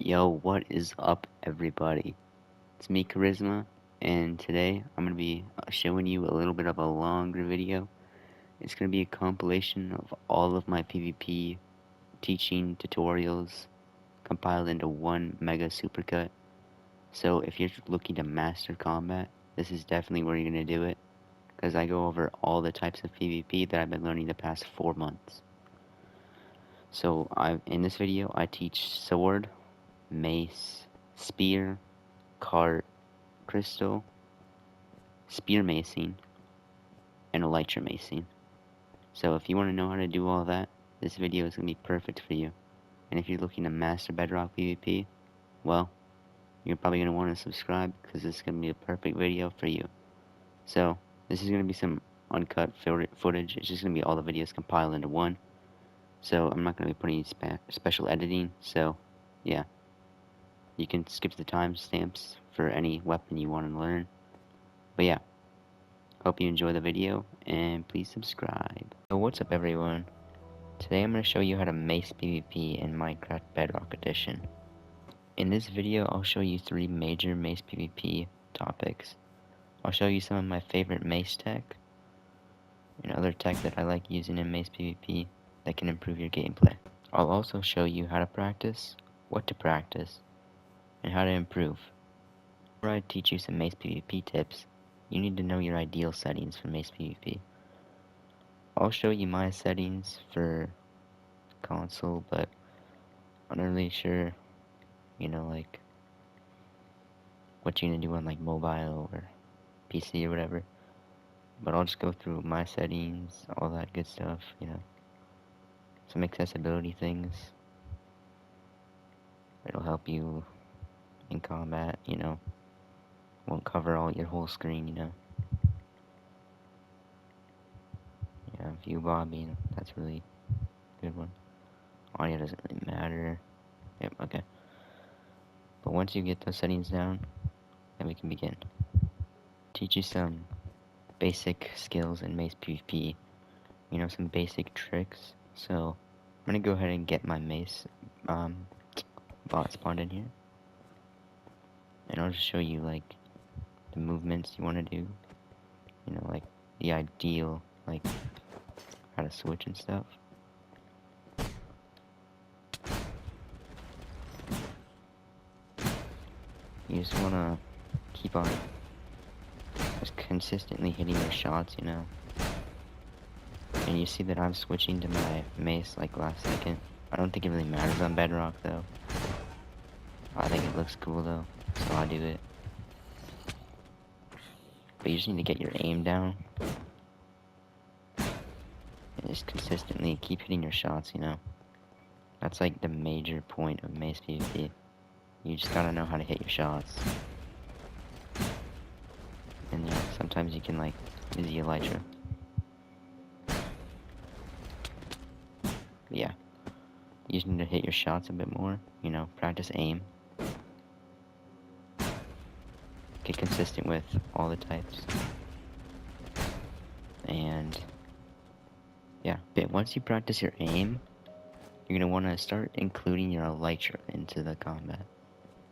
Yo, what is up, everybody? It's me, Charisma, and today I'm going to be showing you a little bit of a longer video. It's going to be a compilation of all of my PvP teaching tutorials compiled into one mega supercut. So if you're looking to master combat, this is definitely where you're going to do it, because I go over all the types of PvP that I've been learning the past 4 months. So in this video, I teach sword, mace, spear, cart, crystal, spear macing, and elytra macing. So if you want to know how to do all that, this video is going to be perfect for you. And if you're looking to master Bedrock PvP, well, you're probably going to want to subscribe, because this is going to be a perfect video for you. So this is going to be some uncut footage. It's just going to be all the videos compiled into one. So I'm not going to be putting special editing, so yeah. You can skip the timestamps for any weapon you want to learn. But yeah, hope you enjoy the video, and please subscribe. So what's up, everyone? Today I'm going to show you how to mace PvP in Minecraft Bedrock Edition. In this video, I'll show you 3 major mace PvP topics. I'll show you some of my favorite mace tech, and other tech that I like using in mace PvP that can improve your gameplay. I'll also show you how to practice, what to practice, and how to improve. Before I teach you some mace PvP tips, you need to know your ideal settings for mace PvP. I'll show you my settings for console, but I'm not really sure, like, what you're gonna do on, like, mobile or PC or whatever. But I'll just go through my settings, all that good stuff, some accessibility things. It'll help you in combat, won't cover all your whole screen, Yeah, view bobbing, that's really a good one. Audio doesn't really matter. Yep, okay. But once you get those settings down, then we can begin. Teach you some basic skills in mace PvP, some basic tricks. So I'm gonna go ahead and get my mace bot spawned in here, and I'll just show you, like, the movements you want to do, like the ideal, like, how to switch and stuff. You just want to keep on just consistently hitting your shots, And you see that I'm switching to my mace, like, last second. I don't think it really matters on Bedrock, though. I think it looks cool, though, so I do it. But you just need to get your aim down. And just consistently keep hitting your shots, That's, like, the major point of mace PvP. You just gotta know how to hit your shots. And yeah, sometimes you can, like, use the elytra. But yeah, you just need to hit your shots a bit more, practice aim. Get consistent with all the types. And yeah, but once you practice your aim, you're gonna want to start including your elytra into the combat.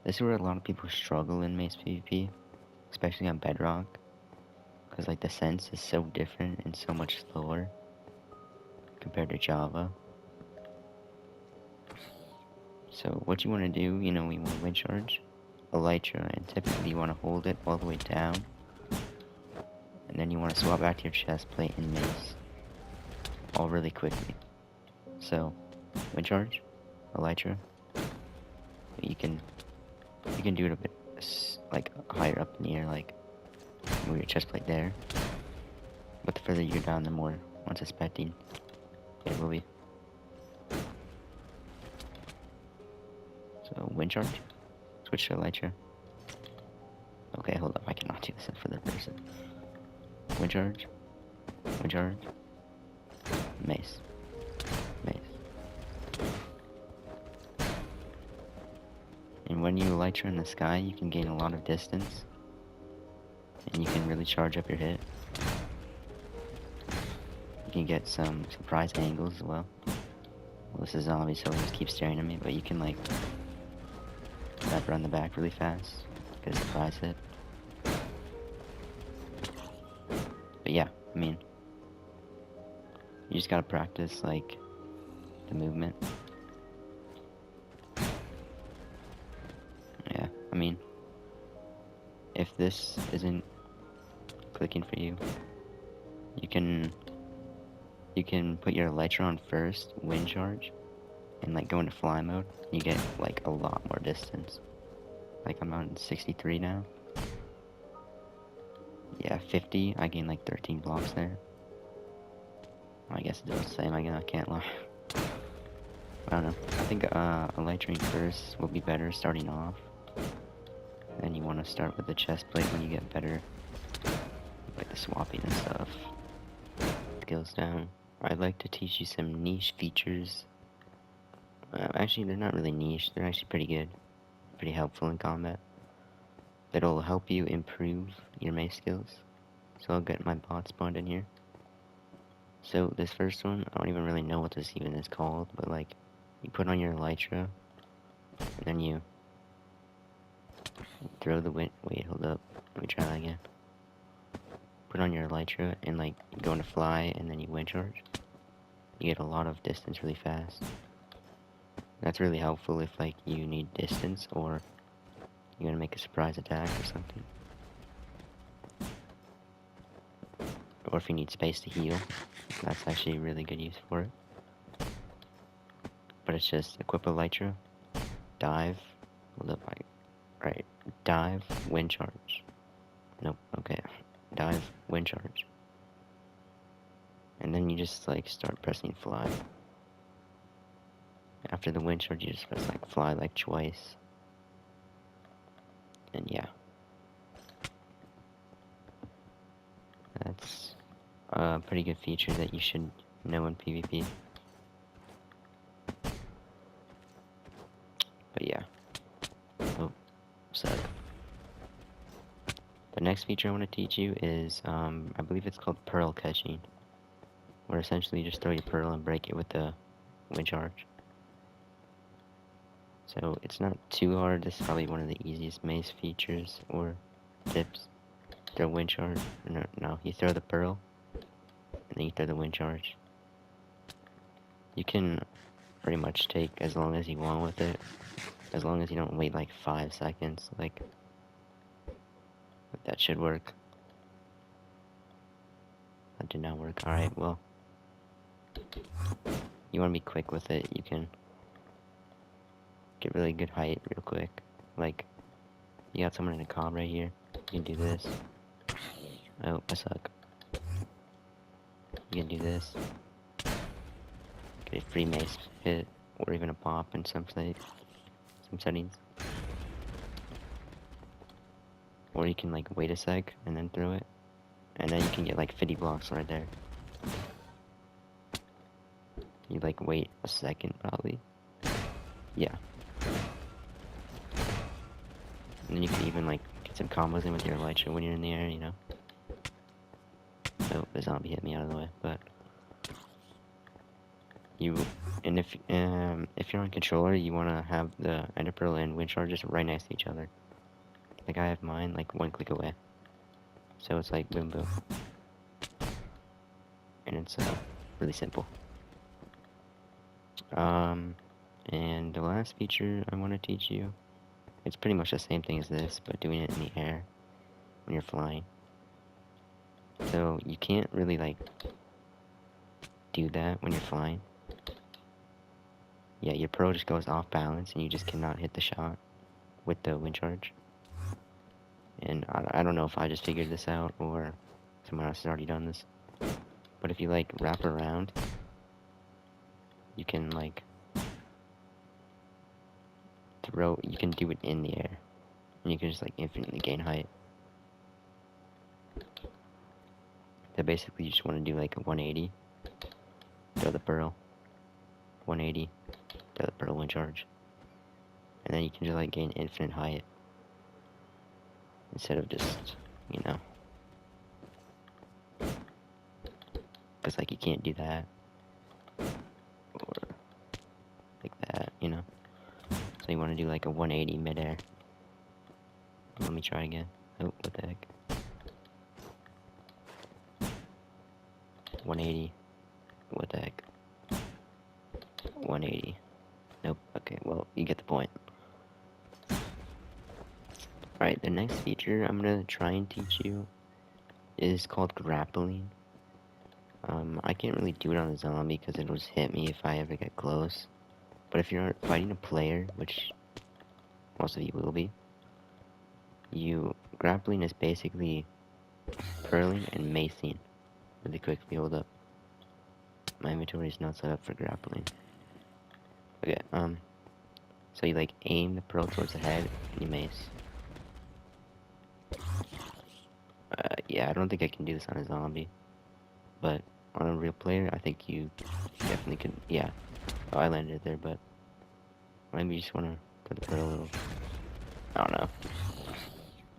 This is where a lot of people struggle in mace PvP, especially on Bedrock, because, like, the sense is so different and so much slower compared to Java. So what you want to do, we want to wind charge, elytra, and typically you want to hold it all the way down, and then you want to swap back to your chest plate and mace, all really quickly. So wind charge, elytra. You can do it a bit, like, higher up in the air, like move your chest plate there. But the further you're down, the more unsuspecting it will be. So wind charge, switch to elytra. Okay, hold up, I cannot do this in for the person. Wind charge, mace, mace. And when you elytra in the sky, you can gain a lot of distance, and you can really charge up your hit. You can get some surprise angles as well. Well, this is a zombie, so he just keeps staring at me, but you can, like, sniper on the back really fast. Get a surprise hit. But yeah, I mean, you just gotta practice, like, the movement. Yeah, I mean, if this isn't clicking for you, you can put your elytra on first, wind charge, and like go into fly mode. You get like a lot more distance. Like I'm on 63 now. Yeah, 50. I gained like 13 blocks there. I guess it's the same. I can't lie. I don't know. I think elytraing first will be better starting off. Then you want to start with the chest plate when you get better, like the swapping and stuff. Skills down. I'd like to teach you some niche features. Actually, they're not really niche. They're actually pretty good. Pretty helpful in combat. That'll help you improve your mace skills. So I'll get my bot spawned in here. So this first one, I don't even really know what this even is called, but like, you put on your elytra, and then you throw the wind. Wait, hold up. Let me try that again. Put on your elytra and like you go into fly, and then you wind charge. You get a lot of distance really fast. That's really helpful if like you need distance or you're gonna make a surprise attack or something. Or if you need space to heal, that's actually a really good use for it. But it's just equip elytra, dive, hold up, right, dive, wind charge. Nope, okay, dive, wind charge. And then you just like start pressing fly. After the wind charge, you just press like fly like twice. And yeah. That's a pretty good feature that you should know in PvP. But yeah. Oh, suck. The next feature I want to teach you is, I believe it's called pearl catching. Where essentially you just throw your pearl and break it with the wind charge. So it's not too hard. This is probably one of the easiest mace features or tips. Throw wind charge. No, you throw the pearl, and then you throw the wind charge. You can pretty much take as long as you want with it, as long as you don't wait like 5 seconds. Like that should work. That did not work. Alright, well, you want to be quick with it, you can get really good height real quick. Like, you got someone in a cob right here, you can do this. Oh, I suck. You can do this. Get a free mace hit, or even a pop in some settings. Or you can like wait a sec and then throw it. And then you can get like 50 blocks right there. You like wait a second probably. Yeah. And then you can even like get some combos in with your elytra when you're in the air, you know. Oh, the zombie hit me out of the way, but if you're on controller, you wanna have the ender pearl and wind charge just right next to each other. Like I have mine like one click away. So it's like boom boom. And it's really simple. And the last feature I want to teach you, it's pretty much the same thing as this, but doing it in the air when you're flying. So you can't really like do that when you're flying. Yeah, your pearl just goes off balance and you just cannot hit the shot with the wind charge. And I don't know if I just figured this out or someone else has already done this. But if you like wrap around, you can like you can do it in the air. And you can just like infinitely gain height. So basically you just want to do like a 180, throw the pearl, 180, throw the pearl wind charge. And then you can just like gain infinite height. Instead of just, you know. Because like you can't do that. Or like that, you know. So you want to do like a 180 midair. Let me try again. Oh, what the heck? 180. What the heck? 180. Nope. Okay, well, you get the point. Alright, the next feature I'm gonna try and teach you is called grappling. I can't really do it on a zombie because it'll just hit me if I ever get close. But if you're fighting a player, which most of you will be, grappling is basically purling and macing really quickly. Hold up. My inventory is not set up for grappling. Okay, so you like aim the pearl towards the head and you mace. Yeah, I don't think I can do this on a zombie, but on a real player, I think you definitely could. Yeah, oh, I landed there, but maybe you just want to put the pearl a little. I don't know.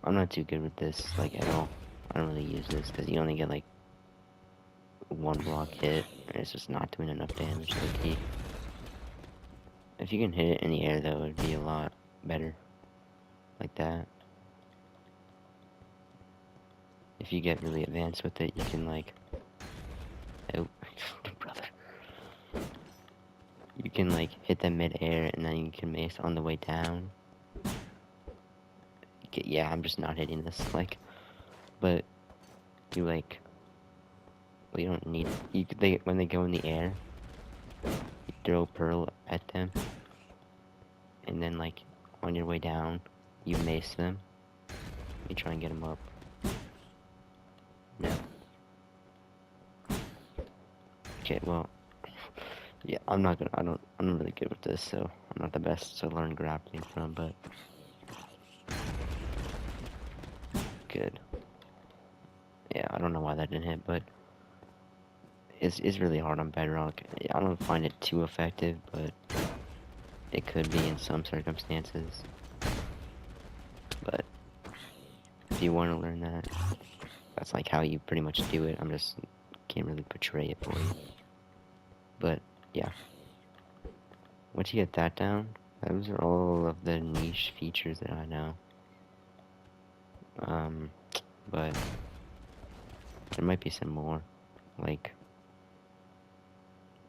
I'm not too good with this, like, at all. I don't really use this because you only get like one block hit, and it's just not doing enough damage. Like, if you can hit it in the air, though, it would be a lot better. Like that. If you get really advanced with it, you can like, oh, brother. You can like hit them mid-air, and then you can mace on the way down. Yeah, I'm just not hitting this, like, but you like, well, you don't need, when they go in the air, you throw pearl at them, and then like, on your way down, you mace them. You try and get them up. No. Okay, well, yeah, I'm not really good with this, so I'm not the best to learn grappling from, but good. Yeah, I don't know why that didn't hit, but it's really hard on Bedrock. I don't find it too effective, but it could be in some circumstances. But if you want to learn that, that's like how you pretty much do it. I'm just can't really portray it for you. But yeah, once you get that down, those are all of the niche features that I know. But there might be some more, like,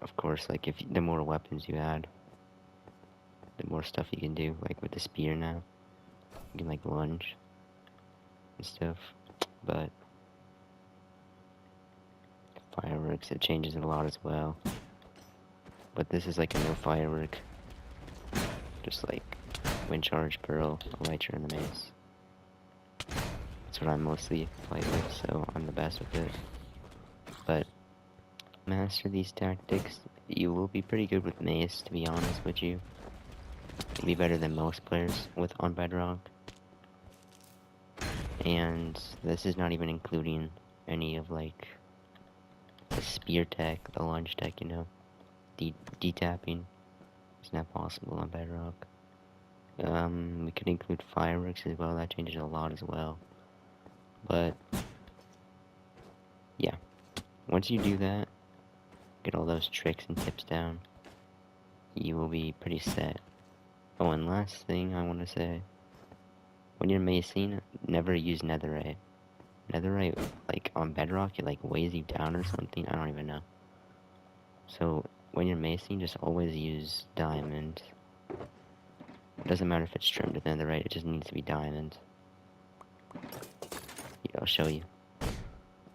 of course, like the more weapons you add, the more stuff you can do. Like with the spear now, you can like lunge and stuff. But fireworks, it changes a lot as well. But this is like a no firework, just like wind charge, pearl, elytra, and the mace. That's what I mostly play with, so I'm the best with it. But master these tactics, you will be pretty good with mace, to be honest with you. You'll be better than most players on Bedrock. And this is not even including any of like the spear tech, the lunge tech, you know. D-tapping is not possible on Bedrock. We could include fireworks as well, that changes a lot as well. But yeah, once you do that, get all those tricks and tips down, you will be pretty set. Oh, and last thing I want to say, when you're macing, never use netherite. Netherite, like, on Bedrock, it, like, weighs you down or something, I don't even know. So, when you're macing, just always use diamond. It doesn't matter if it's trimmed with netherite, it just needs to be diamond. Yeah, I'll show you.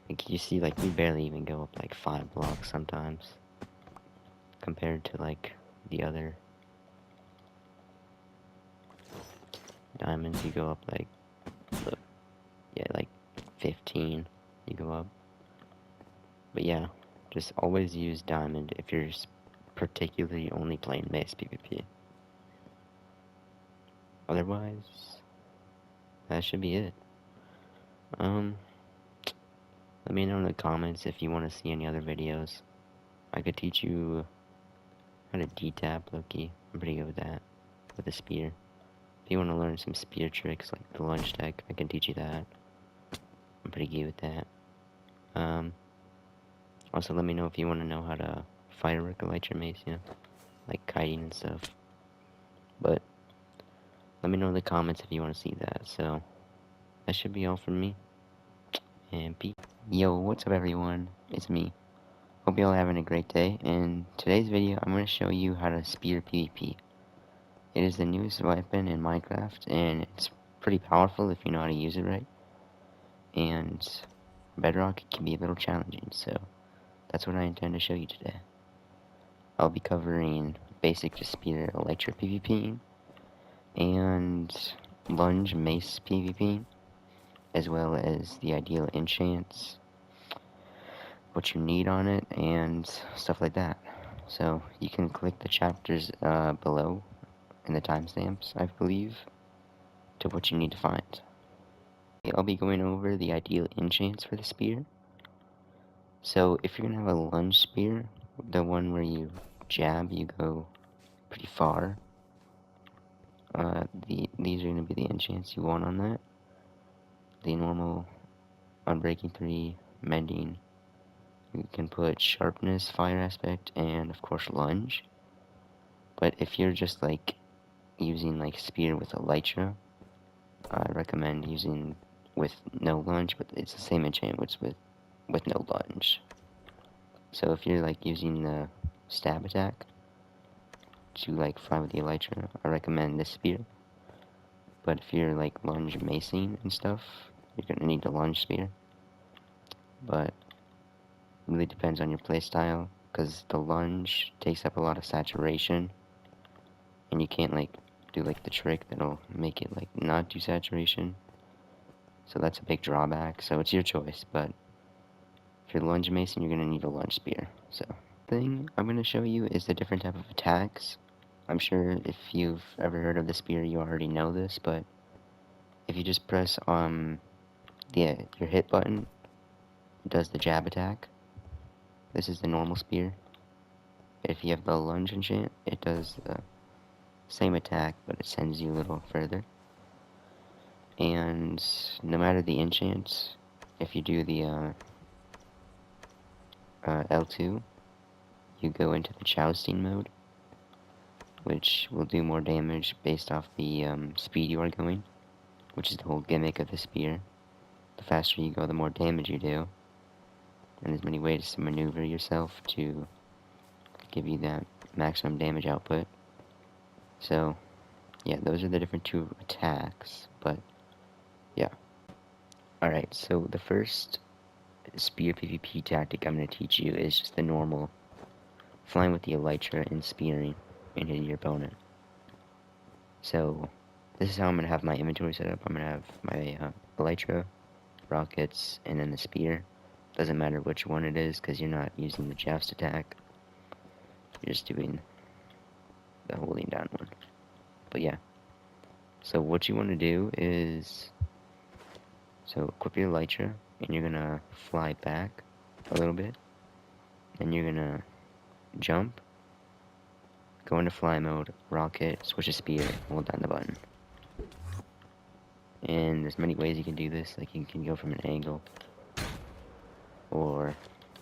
Like, you see, like, we barely even go up, like, 5 blocks sometimes. Compared to, like, the other diamonds, you go up, like, look, yeah, like, 15, you go up. But yeah, just always use diamond if you're particularly only playing mace PvP. Otherwise, that should be it. Let me know in the comments if you want to see any other videos. I could teach you how to D-tap, Loki. I'm pretty good with that, with the spear. If you want to learn some spear tricks like the lunge tech, I can teach you that. I'm pretty good with that. Also, let me know if you want to know how to firework a light your mace, you know, like kiting and stuff. But let me know in the comments if you want to see that. So, that should be all from me. And peace. Yo, what's up everyone? It's me. Hope you all having a great day. In today's video, I'm going to show you how to spear PvP. It is the newest weapon in Minecraft, and it's pretty powerful if you know how to use it right. And Bedrock can be a little challenging, so that's what I intend to show you today. I'll be covering basic just spear elytra PvP, and lunge mace PvP, as well as the ideal enchants, what you need on it, and stuff like that. So you can click the chapters below in the timestamps, I believe, to what you need to find. I'll be going over the ideal enchants for the spear. So if you're going to have a lunge spear, the one where you jab, you go pretty far, these are going to be the enchants you want on that. The normal Unbreaking 3, Mending, you can put Sharpness, Fire Aspect, and of course Lunge. But if you're just like using like Spear with Elytra, I recommend using with no Lunge, but it's the same enchant with no Lunge. So if you're like using the stab attack to like fly with the Elytra, I recommend this spear. But if you're like lunge macing and stuff, you're gonna need the lunge spear. But it really depends on your playstyle, because the lunge takes up a lot of saturation, and you can't like do like the trick that'll make it like not do saturation. So that's a big drawback. So it's your choice, but if you're lunge macing, you're gonna need a lunge spear. So thing I'm gonna show you is the different type of attacks. I'm sure if you've ever heard of the spear, you already know this, but if you just press your hit button, it does the jab attack. This is the normal spear. If you have the lunge enchant, it does the same attack, but it sends you a little further. And no matter the enchant, if you do the L2, you go into the jousting mode, which will do more damage based off the speed you are going, which is the whole gimmick of the spear. The faster you go, the more damage you do. And there's many ways to maneuver yourself to give you that maximum damage output. So, yeah, those are the different two attacks, but, yeah. Alright, so the first spear PvP tactic I'm going to teach you is just the normal flying with the elytra and spearing and hitting your opponent. So, this is how I'm going to have my inventory set up. I'm going to have my elytra, rockets, and then the spear. Doesn't matter which one it is, because you're not using the joust attack. You're just doing the holding down one. But yeah. So what you want to do is, so equip your elytra, and you're gonna fly back a little bit, and you're gonna jump, go into fly mode, rocket, switch to spear, hold down the button. And there's many ways you can do this. Like you can go from an angle, or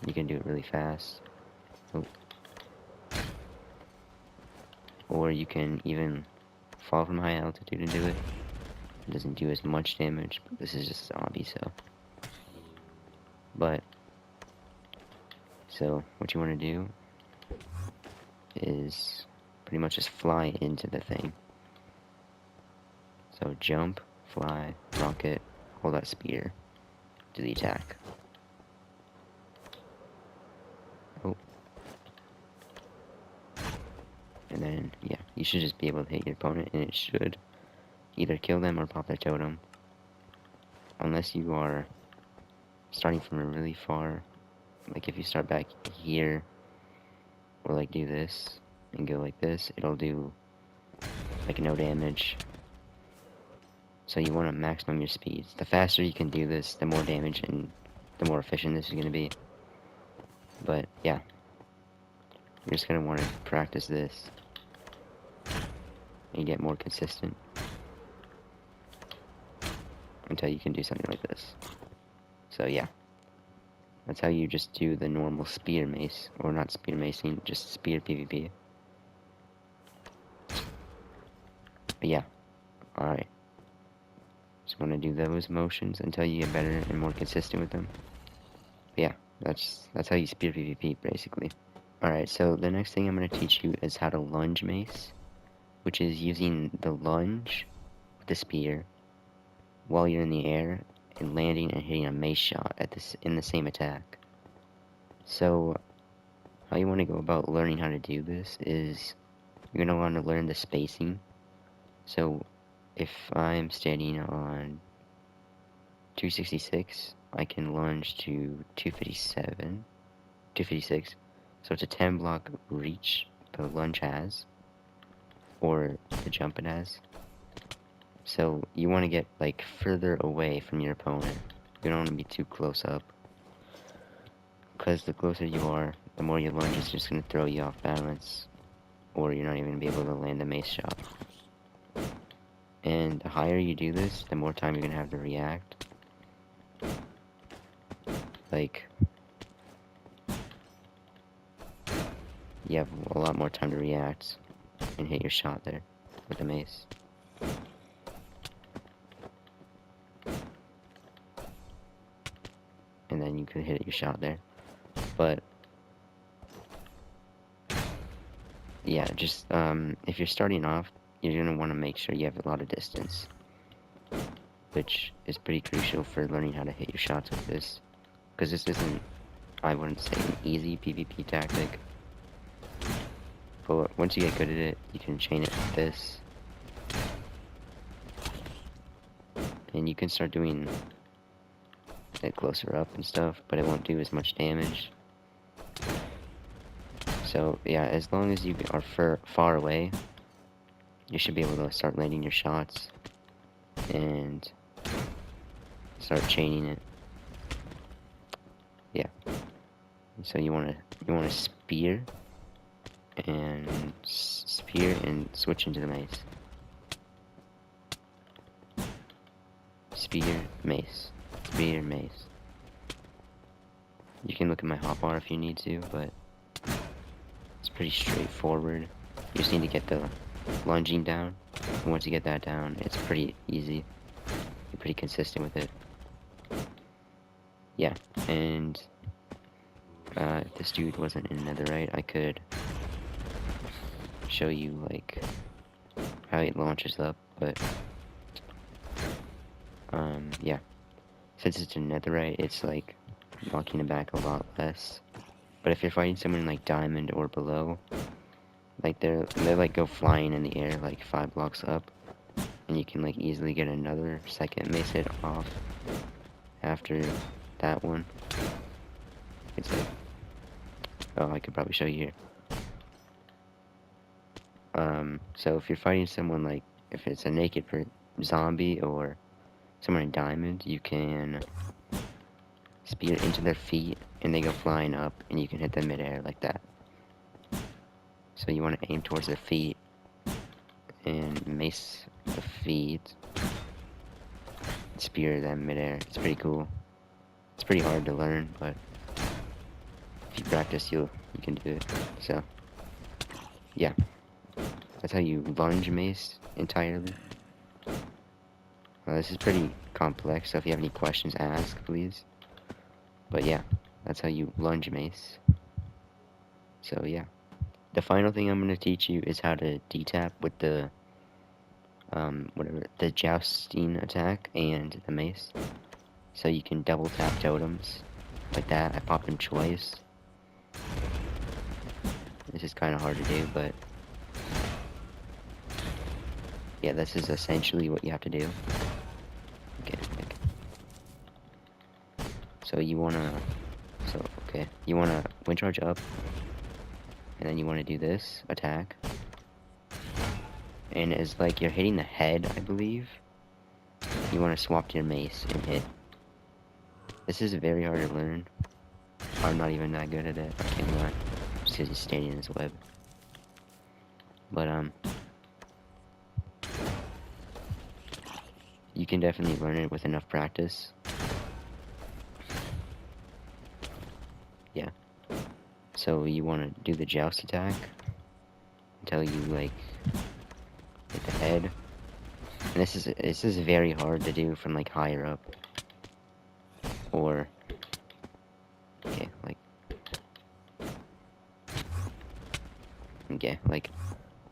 you can do it really fast. Oh. Or you can even fall from high altitude and do it. It doesn't do as much damage, but this is just a zombie, so. But, so what you want to do is pretty much just fly into the thing. So jump, fly, rocket, hold that spear, do the attack. Oh. And then, yeah, you should just be able to hit your opponent, and it should either kill them or pop their totem. Unless you are starting from a really far, like if you start back here, or like do this, and go like this, it'll do like no damage. So you want to maximum your speeds. The faster you can do this, the more damage and the more efficient this is going to be. But yeah, you're just going to want to practice this and get more consistent until you can do something like this. So yeah, that's how you just do the normal spear mace, or not spear macing, just spear PvP. But yeah, Alright. Just want to do those motions until you get better and more consistent with them. But yeah, that's how you spear PvP, basically. Alright, so the next thing I'm going to teach you is how to lunge mace, which is using the lunge with the spear while you're in the air and landing and hitting a mace shot in the same attack. So how you want to go about learning how to do this is you're going to want to learn the spacing. So if I'm standing on 266, I can lunge to 256. So it's a 10 block reach the lunge has, or the jump it has. So you want to get like further away from your opponent. You don't want to be too close up, because the closer you are, the more your lunge is just going to throw you off balance, or you're not even going to be able to land the mace shot. And the higher you do this, the more time you're going to have to react. Like, you have a lot more time to react and hit your shot there with the mace. And then you can hit your shot there. But yeah, just if you're starting off, you're gonna want to make sure you have a lot of distance, which is pretty crucial for learning how to hit your shots with this, because this isn't, I wouldn't say, an easy PvP tactic. But once you get good at it, you can chain it with this, and you can start doing it closer up and stuff, but it won't do as much damage. So yeah, as long as you are far away, you should be able to start landing your shots and start chaining it. Yeah. So you wanna spear and switch into the mace. Spear, mace. Spear, mace. You can look at my hotbar if you need to, but it's pretty straightforward. You just need to get the lunging down. And once you get that down, it's pretty easy. You're pretty consistent with it. Yeah, and if this dude wasn't in netherite, I could show you like how it launches up, but yeah, since it's in netherite, it's like knocking it back a lot less. But if you're fighting someone like diamond or below, like they like go flying in the air like 5 blocks up, and you can like easily get another second mace hit off after that one. It's like, oh, I could probably show you here. So if you're fighting someone like, if it's a naked zombie or someone in diamond, you can spear into their feet and they go flying up, and you can hit them midair like that. So you want to aim towards their feet and mace the feet, spear them midair. It's pretty cool. It's pretty hard to learn, but if you practice, you can do it. So yeah, that's how you lunge mace entirely. This is pretty complex, so if you have any questions, ask, please. But yeah, that's how you lunge mace. So yeah. The final thing I'm going to teach you is how to D-tap with the, the jousting attack and the mace. So you can double tap totems, like that. I popped them twice. This is kind of hard to do, but yeah, this is essentially what you have to do. Okay. So you wanna wind charge up, and then you wanna do this attack, and it's like you're hitting the head, I believe. You wanna swap to your mace and hit. This is very hard to learn. I'm not even that good at it, I can't lie, just because he's standing in his web. But you can definitely learn it with enough practice. Yeah. So you want to do the joust attack until you like hit the head, And this is very hard to do from like higher up. Or okay,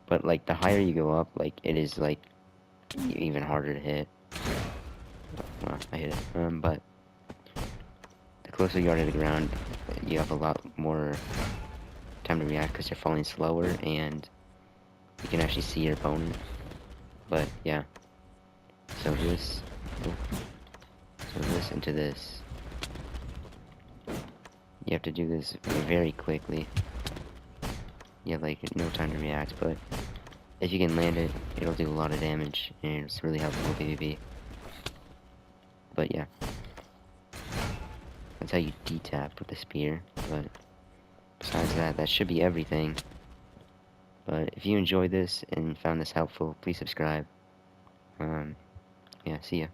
but like the higher you go up, like it is like even harder to hit. Well, I hit it. But the closer you are to the ground, you have a lot more time to react because you're falling slower and you can actually see your opponent. But yeah, so this, so this into this. You have to do this very quickly. You have like no time to react, but if you can land it, it'll do a lot of damage and it's really helpful in PvP. But yeah, that's how you D-tap with the spear. But besides that, that should be everything. But if you enjoyed this and found this helpful, please subscribe. Yeah, see ya.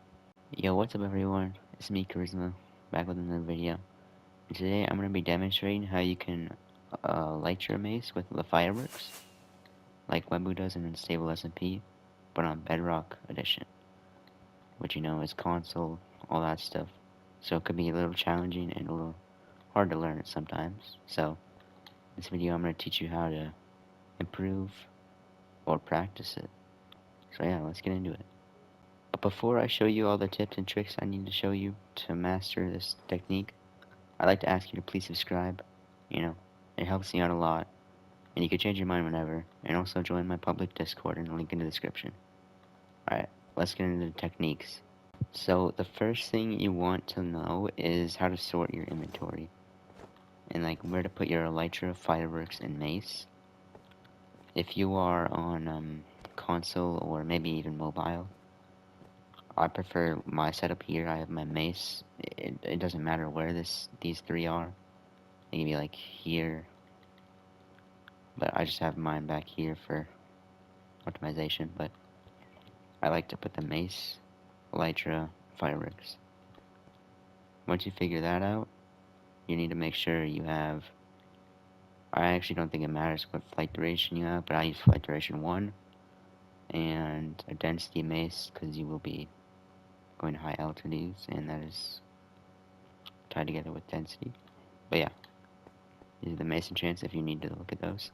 Yo, what's up everyone? It's me, Charisma, back with another video. And today I'm going to be demonstrating how you can light your mace with the fireworks, like Webu does in Unstable SMP, but on Bedrock Edition, which you know is console, all that stuff. So it could be a little challenging and a little hard to learn sometimes. So in this video I'm going to teach you how to improve or practice it. So yeah, let's get into it. But before I show you all the tips and tricks I need to show you to master this technique, I'd like to ask you to please subscribe. You know, it helps me out a lot. And you can change your mind whenever. And also join my public Discord in the link in the description. Alright, let's get into the techniques. So the first thing you want to know is how to sort your inventory. And like where to put your elytra, fireworks, and mace. If you are on console or maybe even mobile, I prefer my setup here. I have my mace. It doesn't matter where these three are. They can be like here, but I just have mine back here for optimization. But I like to put the mace, elytra, fireworks. Once you figure that out, you need to make sure you have. I actually don't think it matters what flight duration you have, but I use flight duration 1 and a density mace because you will be going to high altitudes, and that is tied together with density. But yeah, these are the mace enchants if you need to look at those.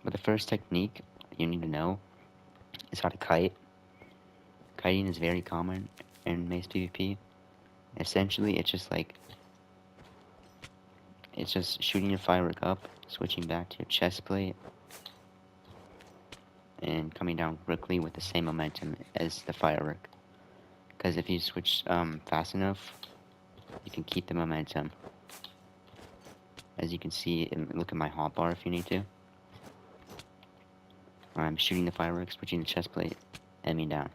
But the first technique you need to know is how to kite. Kiting is very common in Mace PvP. Essentially, it's just shooting your firework up, switching back to your chest plate, and coming down quickly with the same momentum as the firework. Because if you switch fast enough, you can keep the momentum. As you can see, look at my hotbar if you need to. I'm shooting the fireworks, switching the chest plate, aiming down.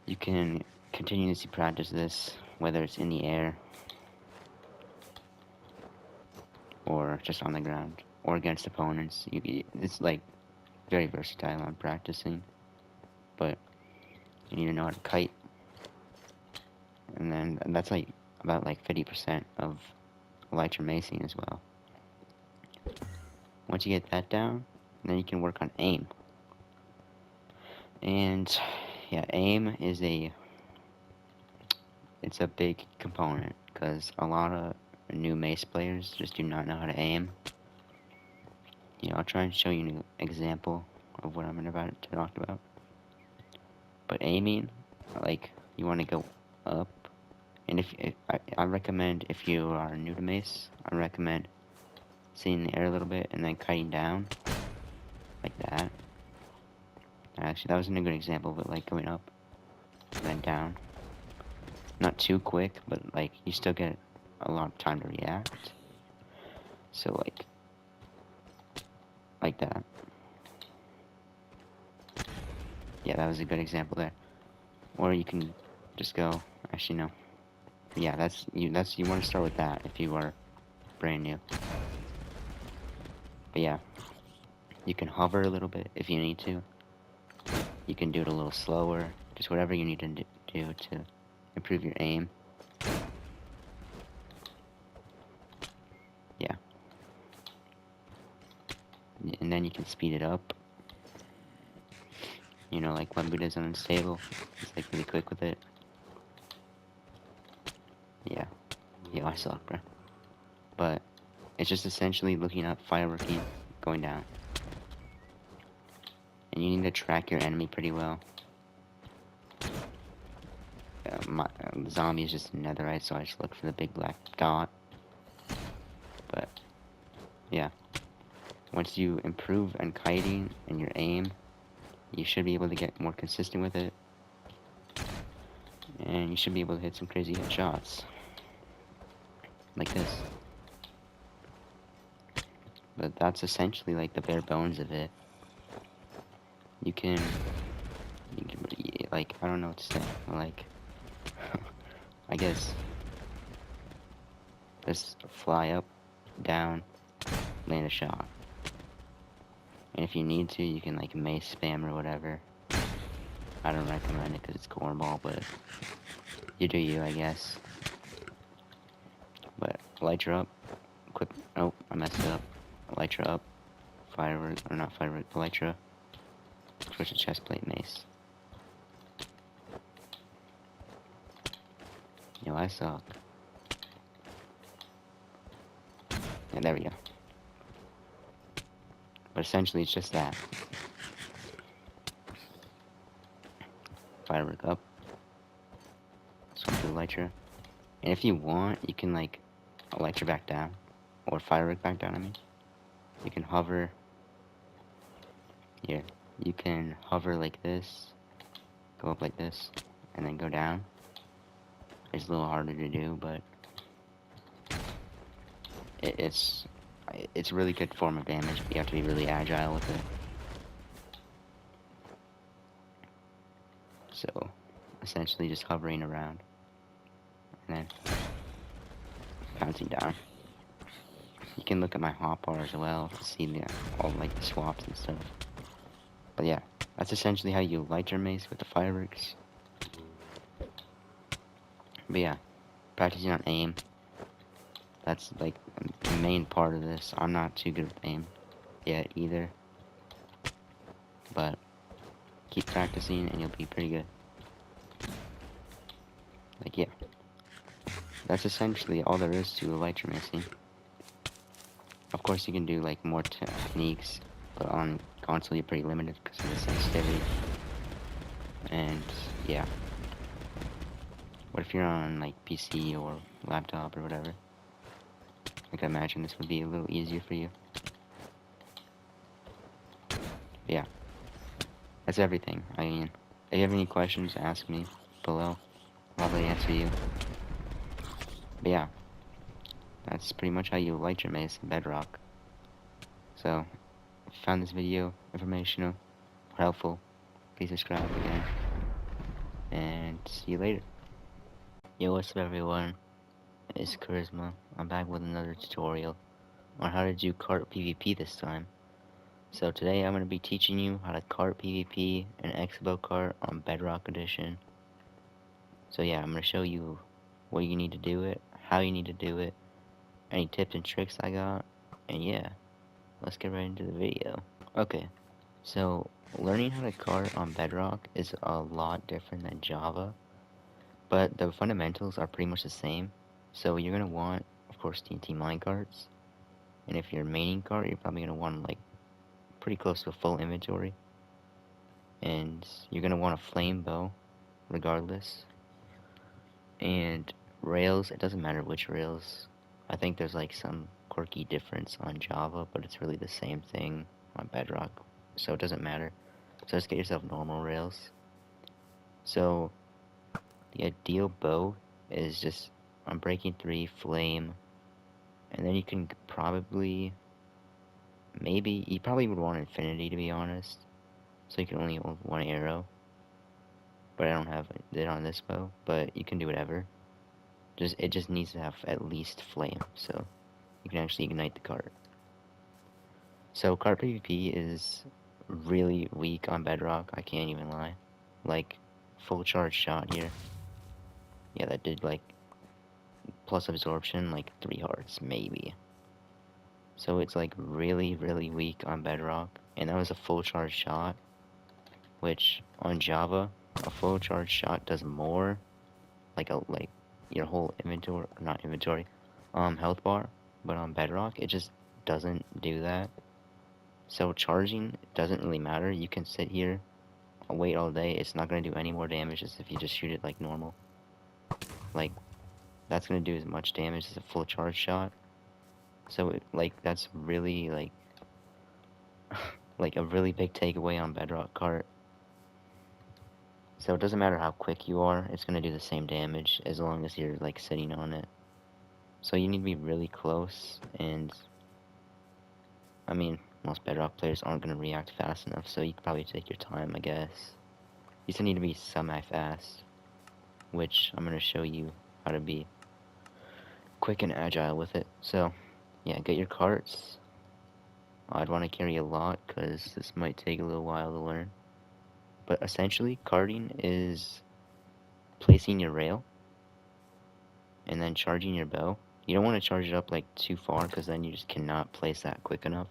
You can continuously practice this, whether it's in the air, or just on the ground, or against opponents. It's like very versatile on practicing, but you need to know how to kite, and that's like about like 50% of elytra macing as well. Once you get that down, then you can work on aim. And yeah, aim is it's a big component because a lot of new mace players just do not know how to aim. You know, I'll try and show you an example of what I'm about to talk about. But aiming, like, you want to go up, and if I recommend, if you are new to mace, I recommend seeing the air a little bit and then kiting down, like that. Actually, that wasn't a good example, but like going up and then down. Not too quick, but like you still get a lot of time to react. So like that. Yeah, that was a good example there. Or you can just go. Actually, no. Yeah, that's you want to start with that if you are brand new. But yeah, you can hover a little bit if you need to. You can do it a little slower, just whatever you need to do to improve your aim. Yeah. And then you can speed it up. You know, like when Buddha's unstable, he's like really quick with it. Yeah, yo, I suck, bro. But it's just essentially looking up, fireworking, going down. And you need to track your enemy pretty well. The zombie is just netherite, so I just look for the big black dot. But yeah, once you improve on kiting and your aim, you should be able to get more consistent with it, and you should be able to hit some crazy headshots like this. But that's essentially like the bare bones of it. You can like, I don't know what to say, like I guess just fly up, down, land a shot. And if you need to, you can like mace spam or whatever. I don't recommend it because it's cornball, but you do you, I guess. But elytra up, quick. Oh, I messed it up. Elytra up, firework, or not firework, elytra. Switch to chestplate mace. Yo, I suck. Yeah, there we go. But essentially, it's just that. Firework up. Switch to elytra. And if you want, you can like elytra back down, or firework back down. I mean, you can hover. Here, you can hover like this, go up like this, and then go down. It's a little harder to do, but it's a really good form of damage, but you have to be really agile with it. So, essentially just hovering around, and then bouncing down. You can look at my hotbar as well to see all like the swaps and stuff. But yeah, that's essentially how you light your mace with the fireworks. But yeah, practicing on aim. That's like the main part of this. I'm not too good with aim yet either. But keep practicing and you'll be pretty good. Like yeah. That's essentially all there is to elytra macing. Of course you can do like more techniques, but on console you're pretty limited because of the sensitivity. And yeah. What if you're on like PC or laptop or whatever? Like I imagine this would be a little easier for you. But yeah. That's everything. I mean, if you have any questions, ask me below. I'll probably answer you. But yeah. That's pretty much how you light your mace in Bedrock. So, if you found this video informational or helpful, please subscribe again. And see you later. Yo, what's up everyone? It's Charisma. I'm back with another tutorial on how to do cart PvP this time. So today I'm going to be teaching you how to cart PvP an Expo cart on Bedrock Edition. So yeah, I'm going to show you what you need to do it, how you need to do it, any tips and tricks I got, and yeah, let's get right into the video. Okay, so learning how to cart on Bedrock is a lot different than Java, but the fundamentals are pretty much the same. So you're going to want, of course, TNT minecarts, and if you're maining cart, you're probably going to want like pretty close to a full inventory, and you're going to want a flame bow regardless, and rails. It doesn't matter which rails. I think there's like some quirky difference on Java, but it's really the same thing on Bedrock, so it doesn't matter. So just get yourself normal rails. So the ideal bow is just Unbreaking 3 flame, and then you can probably, maybe, you probably would want infinity to be honest, so you can only hold one arrow, but I don't have it on this bow, but you can do whatever. It just needs to have at least flame, so you can actually ignite the cart. So cart PvP is really weak on Bedrock, I can't even lie. Like, full charge shot here. Yeah, that did like plus absorption, like 3 hearts, maybe. So it's like really, really weak on Bedrock, and that was a full charge shot. which on Java, a full charge shot does more, like your whole inventory, not inventory, health bar, but on Bedrock, it just doesn't do that. So charging doesn't really matter. You can sit here, wait all day. It's not gonna do any more damage as if you just shoot it like normal. Like, that's gonna do as much damage as a full charge shot. So that's really like a really big takeaway on Bedrock Cart. So it doesn't matter how quick you are, it's gonna do the same damage as long as you're like sitting on it. So you need to be really close, and I mean, most Bedrock players aren't gonna react fast enough, so you can probably take your time, I guess. You still need to be semi-fast, which I'm gonna show you how to be quick and agile with it. So, yeah, get your carts. I'd want to carry a lot, because this might take a little while to learn. But essentially, carting is placing your rail, and then charging your bow. You don't want to charge it up like too far, because then you just cannot place that quick enough.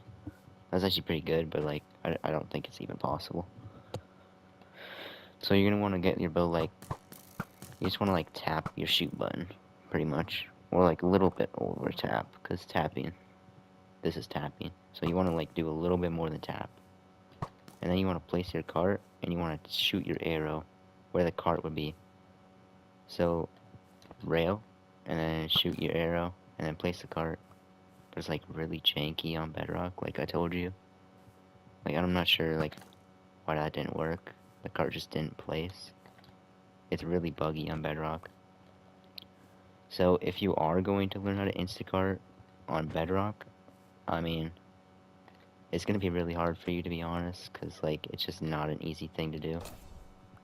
That's actually pretty good, but like I don't think it's even possible. So you're gonna want to get your bow like, you just want to like tap your shoot button, pretty much, or like a little bit over tap, because tapping, this is tapping. So you want to like do a little bit more than tap, and then you want to place your cart, and you want to shoot your arrow where the cart would be. So rail, and then shoot your arrow, and then place the cart. But it's like really janky on Bedrock, like I told you. Like I'm not sure like why that didn't work. The cart just didn't place. It's really buggy on Bedrock. So if you are going to learn how to Instacart on Bedrock, I mean, it's gonna be really hard for you, to be honest, because like it's just not an easy thing to do.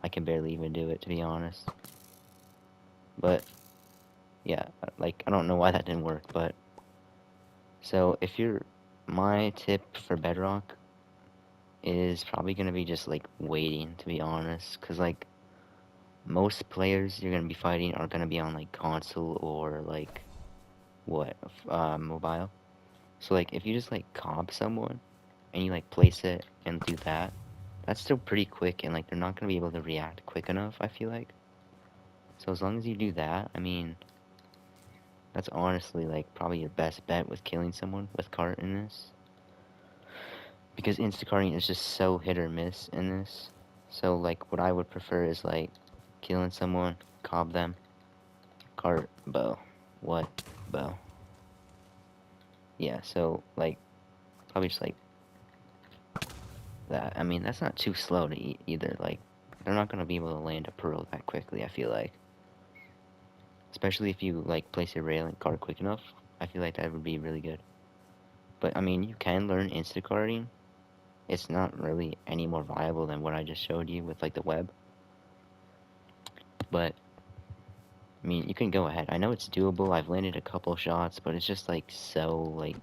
I can barely even do it, to be honest. But yeah, like I don't know why that didn't work, but so if you're, my tip for Bedrock is probably gonna be just like waiting, to be honest, because like most players you're gonna be fighting are gonna be on like console or like mobile. So like if you just like comp someone and you like place it and do that, that's still pretty quick, and like they're not gonna be able to react quick enough, I feel like. So as long as you do that, I mean, that's honestly like probably your best bet with killing someone with cart in this. Because instacarting is just so hit or miss in this. So like what I would prefer is like killing someone, cob them, cart, bow. What? Bow. Yeah, so like probably just like that. I mean, that's not too slow to eat either. Like, they're not gonna be able to land a pearl that quickly, I feel like. Especially if you like place your rail and cart quick enough. I feel like that would be really good. But I mean, you can learn instacarting. It's not really any more viable than what I just showed you with like the web. But I mean, you can go ahead. I know it's doable. I've landed a couple shots, but it's just like so like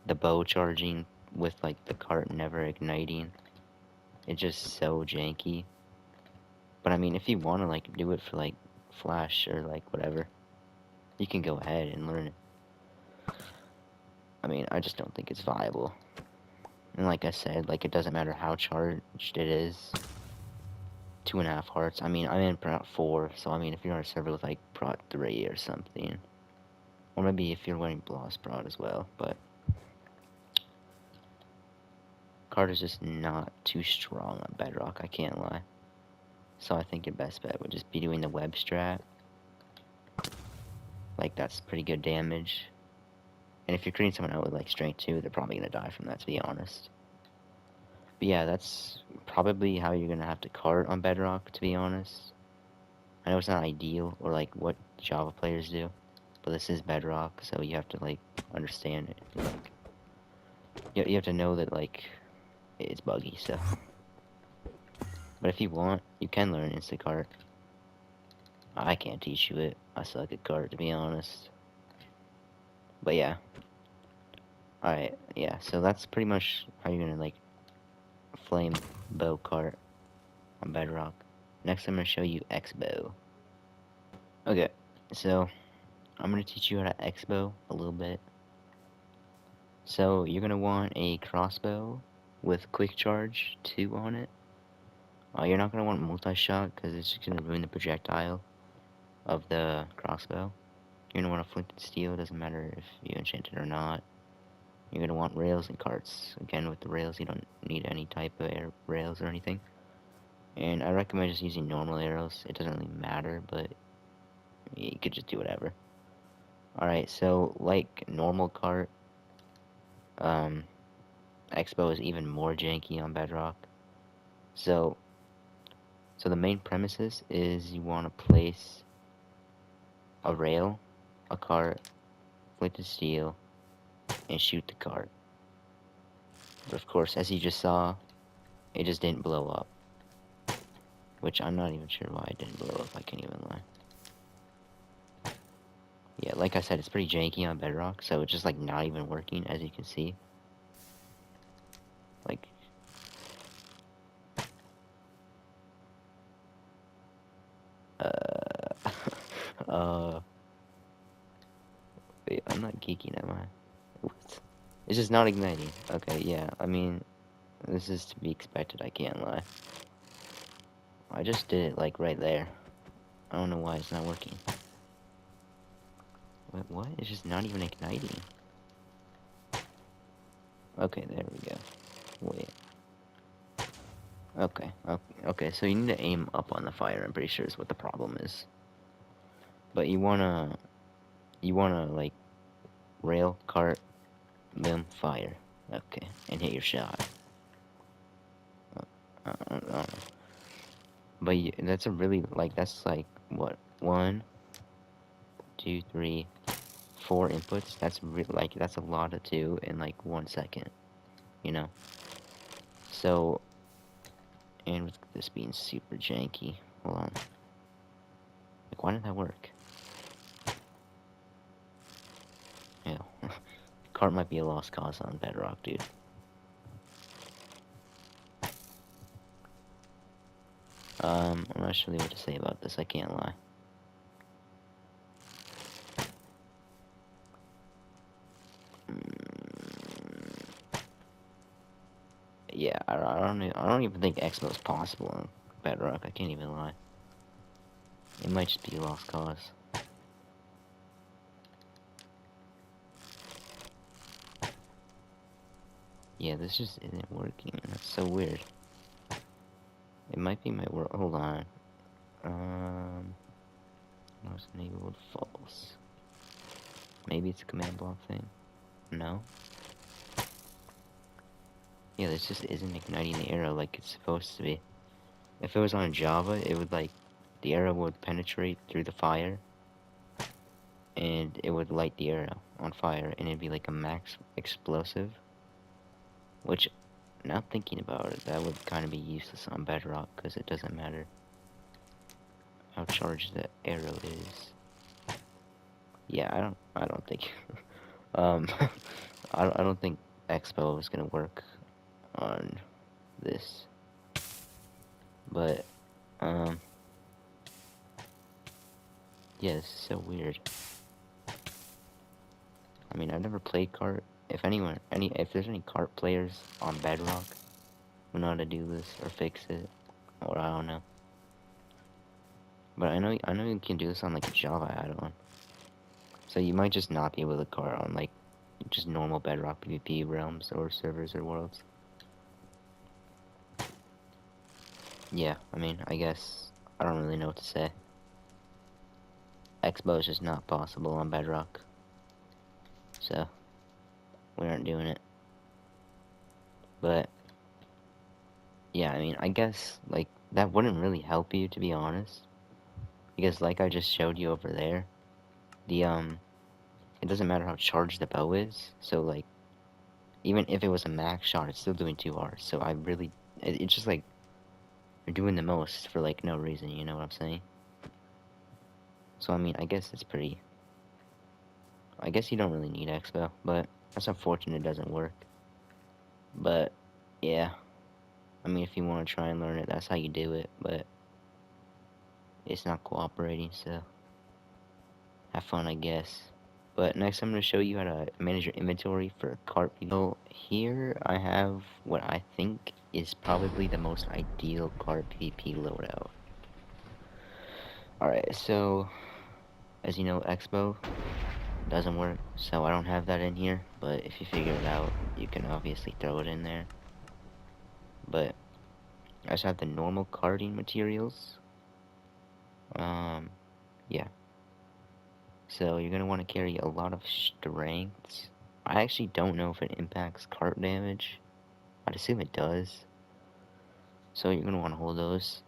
the bow charging with like the cart never igniting. It's just so janky. But I mean, if you want to like do it for like Flash or like whatever, you can go ahead and learn it. I mean, I just don't think it's viable. And like I said, like it doesn't matter how charged it is. 2.5 hearts. I mean, I'm in Prot 4, so I mean, if you're on a server with like Prot 3 or something, or maybe if you're wearing Bloss Prot as well, but card is just not too strong on Bedrock, I can't lie. So I think your best bet would just be doing the web strat. Like, that's pretty good damage. And if you're creating someone out with like strength 2, they're probably gonna die from that, to be honest. But yeah, that's probably how you're gonna have to cart on Bedrock, to be honest. I know it's not ideal, or like what Java players do, but this is Bedrock, so you have to like understand it. Like, you have to know that like it's buggy, so. But if you want, you can learn Instacart. I can't teach you it. I suck at cart, to be honest. But yeah. Alright, yeah, so that's pretty much how you're gonna like flame bow cart on Bedrock. Next I'm gonna show you X-bow. Okay, so I'm gonna teach you how to X-bow a little bit. So you're gonna want a crossbow with quick charge 2 on it. You're not going to want multi-shot, because it's just going to ruin the projectile of the crossbow. You're going to want a flint and steel, doesn't matter if you enchant it or not. You're going to want rails and carts. Again, with the rails, you don't need any type of rails or anything. And I recommend just using normal arrows. It doesn't really matter, but you could just do whatever. Alright, so like normal cart, Expo is even more janky on Bedrock. So the main premises is you want to place a rail, a cart, flint and steel, and shoot the cart. But of course, as you just saw, it just didn't blow up. Which I'm not even sure why it didn't blow up, I can't even lie. Yeah, like I said, it's pretty janky on Bedrock, so it's just like not even working, as you can see. Like, wait, I'm not geeking, am I? What? It's just not igniting. Okay, yeah, I mean, this is to be expected, I can't lie. I just did it, like, right there. I don't know why it's not working. Wait, what? It's just not even igniting. Okay, there we go. Wait. Okay, so you need to aim up on the fire, I'm pretty sure is what the problem is. But you wanna, like, rail, cart, boom, fire. Okay, and hit your shot. I don't know. But that's a really, like, that's like, what, 1, 2, 3, 4 inputs? That's like, that's a lot of 2 in, like, 1 second, you know? So, and with this being super janky, hold on. Like, why didn't that work? Yeah, cart might be a lost cause on Bedrock, dude. I'm not sure what to say about this, I can't lie. Yeah, I don't even think Expo is possible on Bedrock, I can't even lie. It might just be a lost cause. Yeah, this just isn't working. That's so weird. It might be my world. Hold on. Most enabled false. Maybe it's a command block thing. No. Yeah, this just isn't igniting the arrow like it's supposed to be. If it was on Java, it would like the arrow would penetrate through the fire, and it would light the arrow on fire, and it'd be like a max explosive. Which, now thinking about it, that would kind of be useless on Bedrock because it doesn't matter how charged the arrow is. Yeah, I don't think, I don't think Expo is gonna work on this, but, yeah, this is so weird. I mean, I've never played cart. If there's any cart players on Bedrock who know how to do this or fix it, or I don't know. But I know you can do this on like a Java add-on. So you might just not be able to cart on like just normal Bedrock PvP realms or servers or worlds. Yeah, I mean, I guess I don't really know what to say. Expo is just not possible on Bedrock. So we aren't doing it. But yeah, I mean, I guess like that wouldn't really help you, to be honest. Because like I just showed you over there, the it doesn't matter how charged the bow is. So like even if it was a max shot, it's still doing 2 hours. So it's just like you're doing the most for like no reason, you know what I'm saying? So I mean, I guess you don't really need Expo, but that's unfortunate it doesn't work. But yeah, I mean, if you want to try and learn it, that's how you do it, but it's not cooperating, so have fun, I guess. But next I'm going to show you how to manage your inventory for cart PvP. So here I have what I think is probably the most ideal cart PvP loadout. Alright, so as you know, Expo doesn't work, so I don't have that in here, but if you figure it out, you can obviously throw it in there. But I just have the normal carting materials. Yeah. So you're going to want to carry a lot of strengths. I actually don't know if it impacts cart damage. I'd assume it does. So you're going to want to hold those.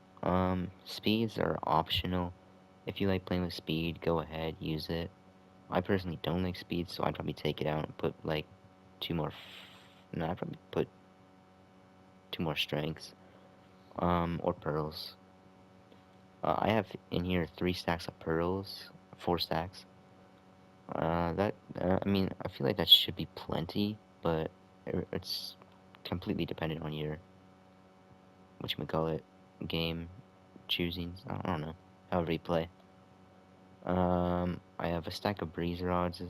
Speeds are optional. If you like playing with speed, go ahead, use it. I personally don't like speed, so I'd probably take it out and put like I'd probably put 2 more strengths. Or pearls. I have in here 3 stacks of pearls, 4 stacks. I mean, I feel like that should be plenty, but it's completely dependent on your, whatchamacallit, game choosing. I don't know, however you play. I have a stack of breeze rods,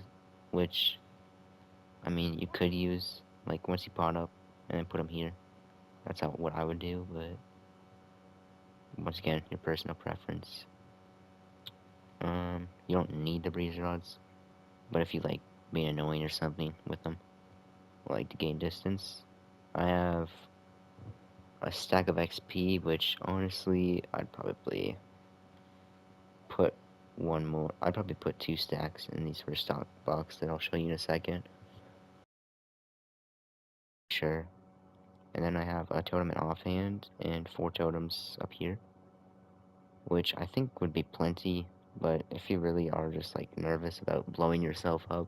which, I mean, you could use, like, once you pot up, and then put them here. That's what I would do, but, once again, your personal preference. You don't need the breeze rods, but if you like being annoying or something with them, like to gain distance, I have a stack of XP, which honestly I'd probably put I'd probably put 2 stacks in these first stock box that I'll show you in a second. Sure. And then I have a totem in offhand and 4 totems up here, which I think would be plenty, but if you really are just like nervous about blowing yourself up,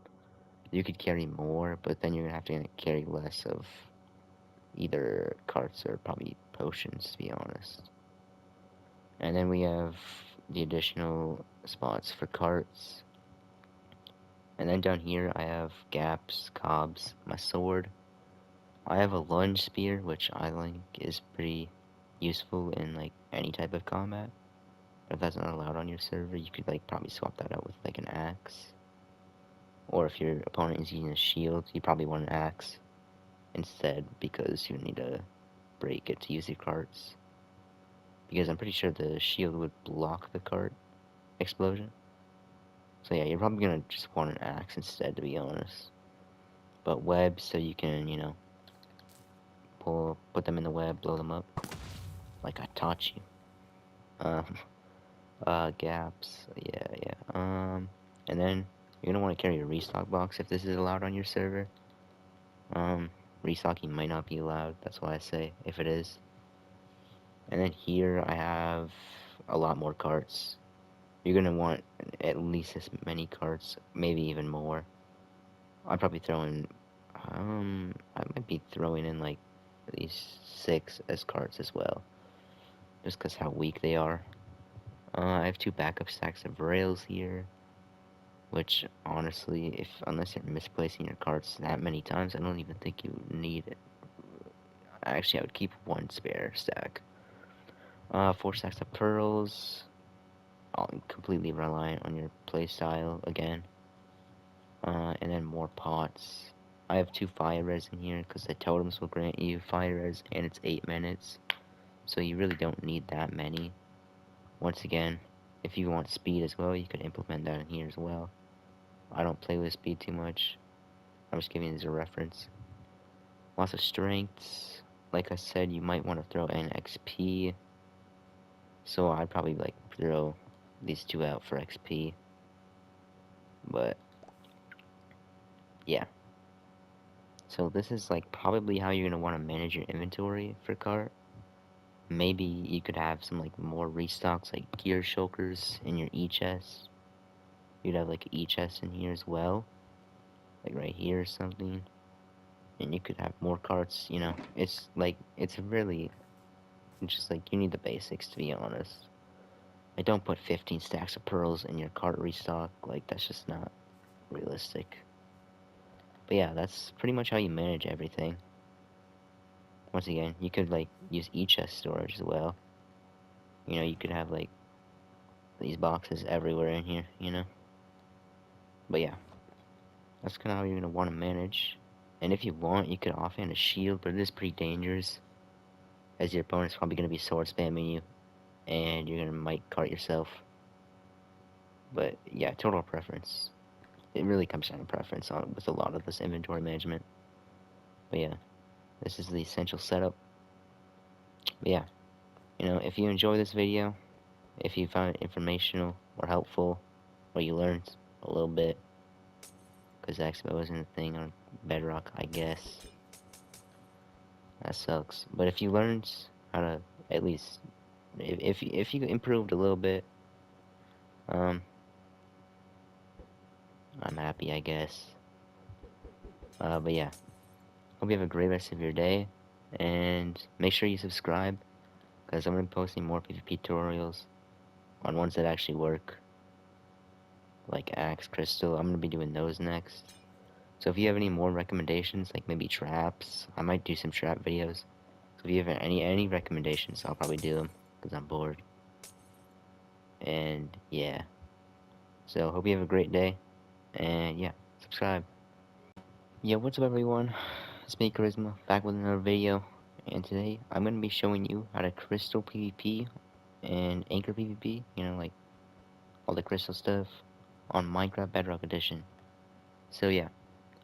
you could carry more, but then you're gonna have to carry less of either carts or probably potions, to be honest. And then we have the additional spots for carts. And then down here I have gaps, cobs, my sword. I have a lunge spear, which I think is pretty useful in like any type of combat. If that's not allowed on your server, you could like probably swap that out with like an axe. Or if your opponent is using a shield, you probably want an axe instead, because you need to break it to use your carts. Because I'm pretty sure the shield would block the cart explosion. So yeah, you're probably gonna just want an axe instead, to be honest. But webs, so you can, you know, put them in the web, blow them up, like I taught you. Gaps, yeah. And then you're gonna want to carry a restock box if this is allowed on your server. Restocking might not be allowed, that's why I say if it is. And then here I have a lot more carts. You're gonna want at least as many carts, maybe even more. I'd probably throw in, I might be throwing in like these 6 as carts as well, just because how weak they are. I have 2 backup stacks of rails here, which honestly, unless you're misplacing your carts that many times, I don't even think you need it. Actually, I would keep 1 spare stack. 4 stacks of pearls, all completely reliant on your playstyle again. And then more pots. I have 2 fire res in here because the totems will grant you fire res, and it's 8 minutes, so you really don't need that many. Once again, if you want speed as well, you could implement that in here as well. I don't play with speed too much. I'm just giving you as a reference. Lots of strengths. Like I said, you might want to throw in XP. So I'd probably like throw these 2 out for XP. But yeah. So this is like probably how you're gonna want to manage your inventory for cart. Maybe you could have some like more restocks, like gear shulkers in your E-chest. You'd have like an E-chest in here as well, like right here or something. And you could have more carts, you know. It's really just like you need the basics, to be honest. I don't put 15 stacks of pearls in your cart restock, like that's just not realistic. But yeah, that's pretty much how you manage everything. Once again, you could like use E-chest storage as well. You know, you could have like these boxes everywhere in here, you know. But yeah, that's kind of how you're gonna want to manage. And if you want, you could offhand a shield, but it is pretty dangerous, as your opponent's probably gonna be sword spamming you, and you're gonna might cart yourself. But yeah, total preference. It really comes down to preference on with a lot of this inventory management. But yeah, this is the essential setup. But yeah, if you enjoy this video, if you found it informational or helpful, or you learned a little bit, because Expo isn't a thing on Bedrock, I guess. That sucks. But if you learned how to, at least, if you improved a little bit, I'm happy, I guess. But yeah, hope you have a great rest of your day, and make sure you subscribe, because I'm going to be posting more PvP tutorials on ones that actually work, like Axe, Crystal. I'm going to be doing those next. So if you have any more recommendations, like maybe traps, I might do some trap videos. So if you have any recommendations, I'll probably do them, because I'm bored. And yeah, so hope you have a great day, and yeah, subscribe. Yeah, what's up everyone, it's me Charisma, back with another video, and today I'm going to be showing you how to crystal PvP and anchor PvP, like all the crystal stuff, on Minecraft Bedrock Edition. So yeah,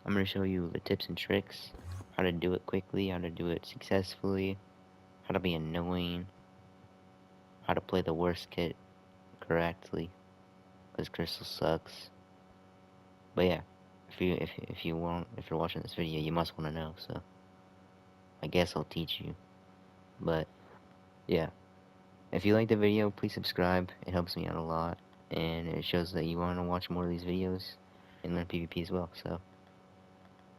I'm going to show you the tips and tricks, how to do it quickly, how to do it successfully, how to be annoying, how to play the worst kit correctly, because crystal sucks. But yeah, if you're watching this video, you must want to know, so I guess I'll teach you. But yeah, if you like the video, please subscribe. It helps me out a lot, and it shows that you want to watch more of these videos and learn PvP as well. So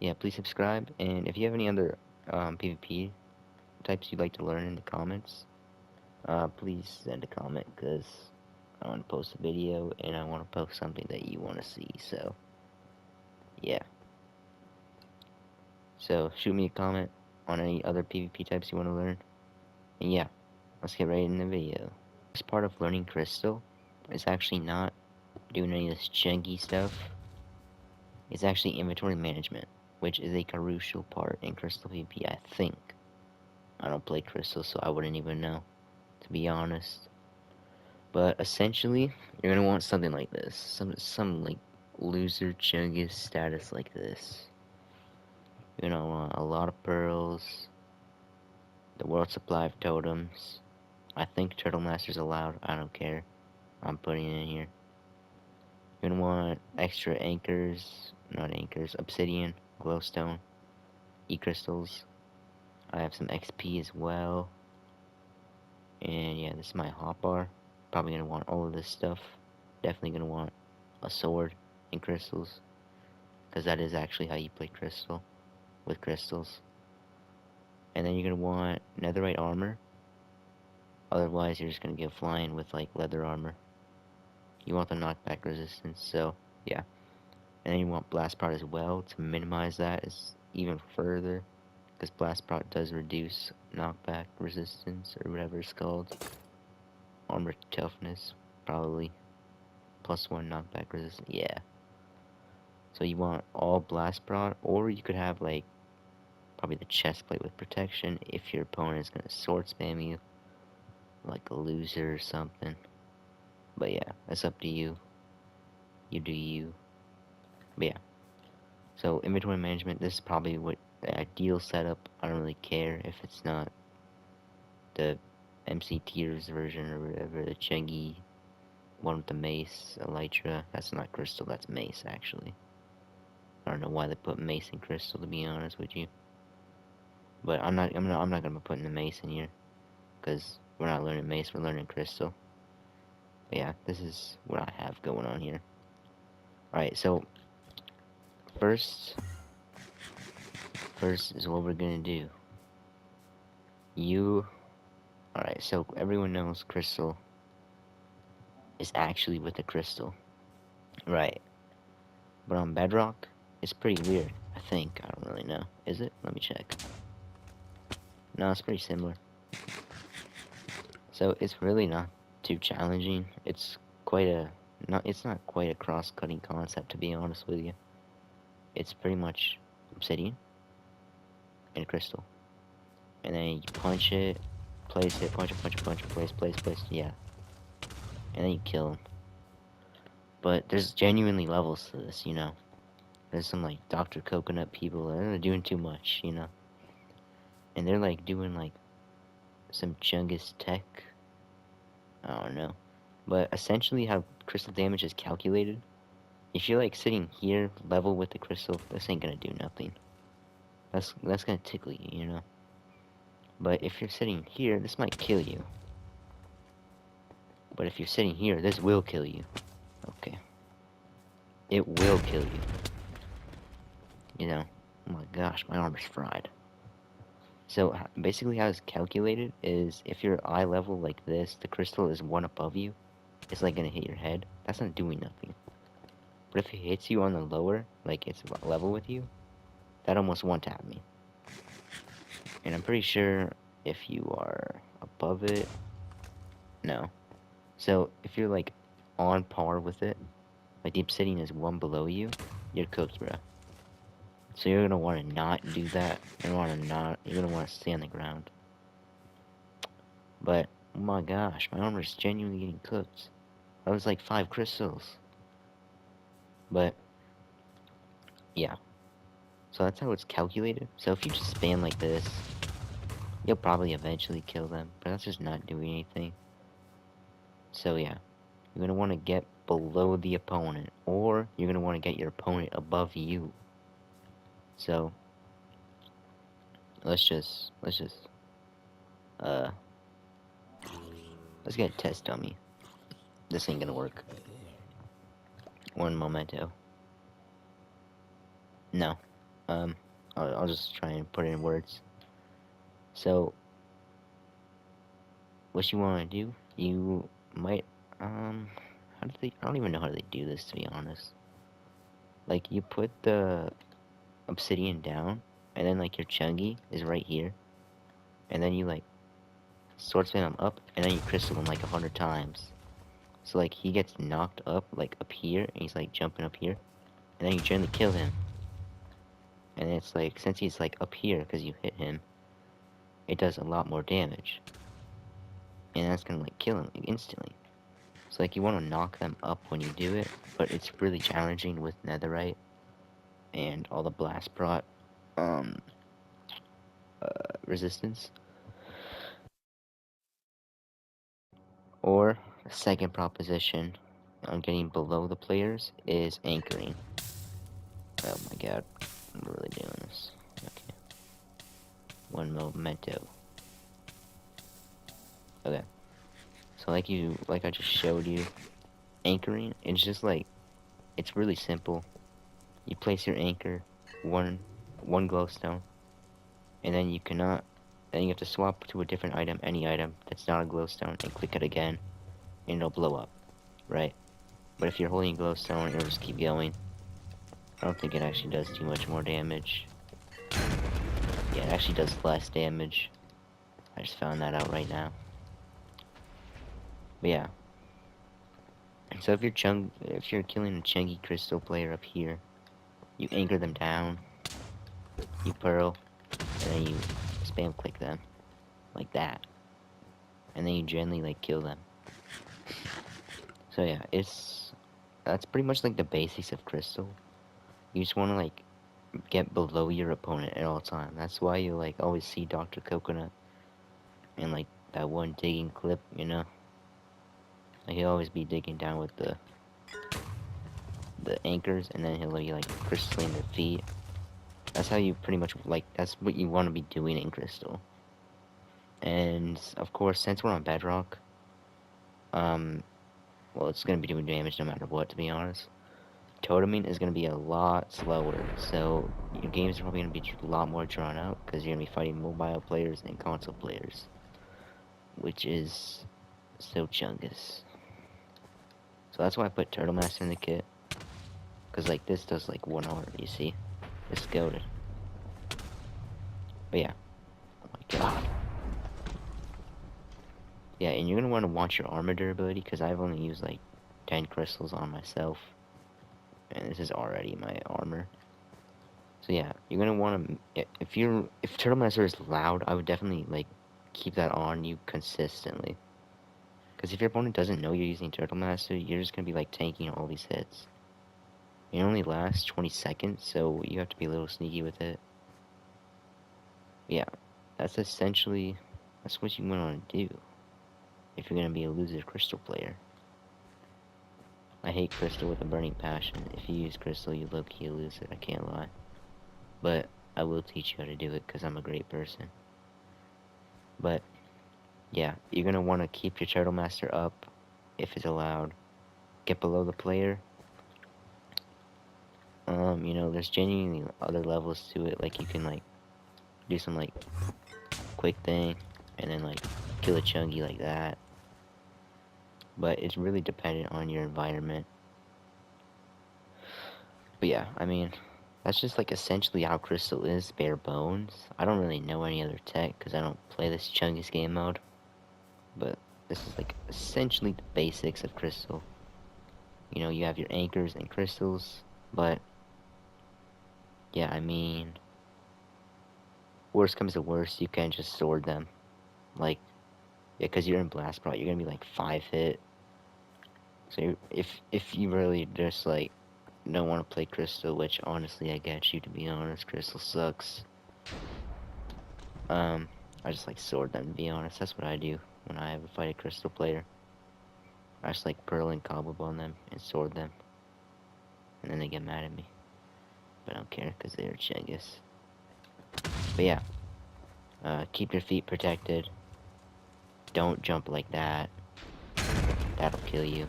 yeah, please subscribe, and if you have any other PvP types you'd like to learn in the comments, please send a comment, because I want to post a video and I want to post something that you want to see. So yeah, so shoot me a comment on any other PvP types you want to learn. And yeah, let's get right in the video. This part of learning Crystal is actually not doing any of this chunky stuff. It's actually inventory management, which is a crucial part in Crystal PvP, I think. I don't play Crystal, so I wouldn't even know, to be honest. But essentially, you're gonna want something like this. Some like loser chungus status like this. You're gonna want a lot of pearls, the world supply of totems. I think Turtle Master's allowed, I don't care. I'm putting it in here. You're gonna want extra anchors, not anchors, obsidian, glowstone, e-crystals. I have some XP as well. And yeah, this is my hotbar. Probably gonna want all of this stuff. Definitely gonna want a sword and crystals, because that is actually how you play crystal, with crystals. And then you're gonna want netherite armor. Otherwise, you're just gonna get flying with like leather armor. You want the knockback resistance, so yeah. And then you want blast prot as well to minimize that even further, because blast prot does reduce knockback resistance, or whatever it's called. Armor toughness, probably. +1 knockback resistance, yeah. So you want all blast prot, or you could have like probably the chest plate with protection if your opponent is gonna sword spam you like a loser or something. But yeah, that's up to you. You do you. But yeah. So inventory management, this is probably what the ideal setup. I don't really care if it's not the MC Tears version or whatever, the Chengi one with the mace, elytra. That's not crystal, that's mace actually. I don't know why they put mace in crystal, to be honest with you. But I'm not gonna be putting the mace in here, because we're not learning mace, we're learning crystal. But yeah, this is what I have going on here. Alright, so first is what we're gonna do. Alright, so everyone knows crystal is actually with a crystal. Right. But on Bedrock, it's pretty weird, I think. I don't really know. Is it? Let me check. No, it's pretty similar. So it's really not too challenging. It's not quite a cross-cutting concept, to be honest with you. it's pretty much obsidian and crystal. And then you punch it, place it, punch it, place, yeah. And then you kill them. But there's genuinely levels to this, you know. There's some like Dr. Coconut people, and they're doing too much, you know. And they're like doing like some Chungus tech. I don't know. But essentially how crystal damage is calculated, if you're like sitting here level with the crystal, this ain't gonna do nothing. That's gonna tickle you, you know. But if you're sitting here, this might kill you. But if you're sitting here, this will kill you. Okay. It will kill you. You know. Oh my gosh, my armor's fried. So basically how it's calculated is if you're eye level like this, the crystal is one above you, it's like gonna hit your head. That's not doing nothing. But if it hits you on the lower, like it's level with you, that almost one-tap me. And I'm pretty sure if you are above it, no. So if you're like on par with it, like the obsidian is one below you, you're cooked, bro. So you're gonna want to not do that. You're gonna want to stay on the ground. But oh my gosh, my armor is genuinely getting cooked. That was like 5 crystals. But yeah, so that's how it's calculated. So if you just spam like this, you'll probably eventually kill them. But that's just not doing anything. So yeah, you're gonna want to get below the opponent, or you're gonna want to get your opponent above you. So let's get a test dummy. This ain't gonna work. One momento. No. I'll just try and put it in words. So what you want to do, you might how do they, I don't even know how they do this, to be honest. Like you put the obsidian down, and then like your chungy is right here, and then you like sword spam him up, and then you crystal him like 100 times. So like he gets knocked up like up here, and he's like jumping up here, and then you gently kill him. And it's like, since he's like up here because you hit him, it does a lot more damage. And that's gonna like kill him like, instantly. So like you want to knock them up when you do it, but it's really challenging with netherite and all the blast brought resistance. Or the second proposition on getting below the players is anchoring. Oh my god, I'm really doing this. Okay. One momento. Okay. So like I just showed you, anchoring, it's just like, it's really simple. You place your anchor, one glowstone, and then then you have to swap to a different item, any item that's not a glowstone, and click it again, and it'll blow up, right? But if you're holding a glowstone, it'll just keep going. I don't think it actually does too much more damage. Yeah, it actually does less damage. I just found that out right now. But yeah. So if you're killing a chunky crystal player up here, you anchor them down, you pearl, and then you spam click them, like that. And then you gently like kill them. So yeah, that's pretty much like the basics of crystal. You just want to like get below your opponent at all time. That's why you like always see Dr. Coconut and like that one digging clip, you know? Like he'll always be digging down with the anchors, and then he'll be like crystalling their feet. That's how you pretty much like, that's what you want to be doing in crystal. And of course, since we're on bedrock, well, it's gonna be doing damage no matter what, to be honest. Toteming is gonna be a lot slower, so your games are probably gonna be a lot more drawn out because you're gonna be fighting mobile players and console players, which is so chungus. So that's why I put Turtle Master in the kit, because like this does like 1 hour, you see? It's goated. But yeah. Oh my god. Yeah, and you're gonna want to watch your armor durability, because I've only used like 10 crystals on myself. And this is already my armor. So yeah, you're gonna want to, if Turtle Master is loud, I would definitely like keep that on you consistently. Because if your opponent doesn't know you're using Turtle Master, you're just gonna be like tanking all these hits. It only lasts 20 seconds, so you have to be a little sneaky with it. Yeah, that's essentially, that's what you want to do if you're gonna be a loser Crystal player. I hate Crystal with a burning passion. If you use Crystal, you low-key lose it, I can't lie. But I will teach you how to do it because I'm a great person. But yeah, you're gonna want to keep your Turtle Master up if it's allowed. Get below the player. There's genuinely other levels to it. Like you can like do some like quick thing and then like kill a chungy like that. But it's really dependent on your environment. But yeah, I mean, that's just like essentially how Crystal is, bare bones. I don't really know any other tech because I don't play this Chungus game mode. But this is like essentially the basics of Crystal. You have your anchors and crystals, but yeah, I mean, worst comes to worst, you can just sword them. Like, yeah, because you're in Blast Pro, you're gonna be like 5 hit. So if you really just like don't want to play Crystal, which honestly I get you, to be honest, Crystal sucks. I just like sword them, to be honest. That's what I do when I ever fight a Crystal player. I just like Pearl and Cobble on them and sword them. And then they get mad at me. But I don't care because they're Chengus. But yeah, keep your feet protected. Don't jump like that. That'll kill you.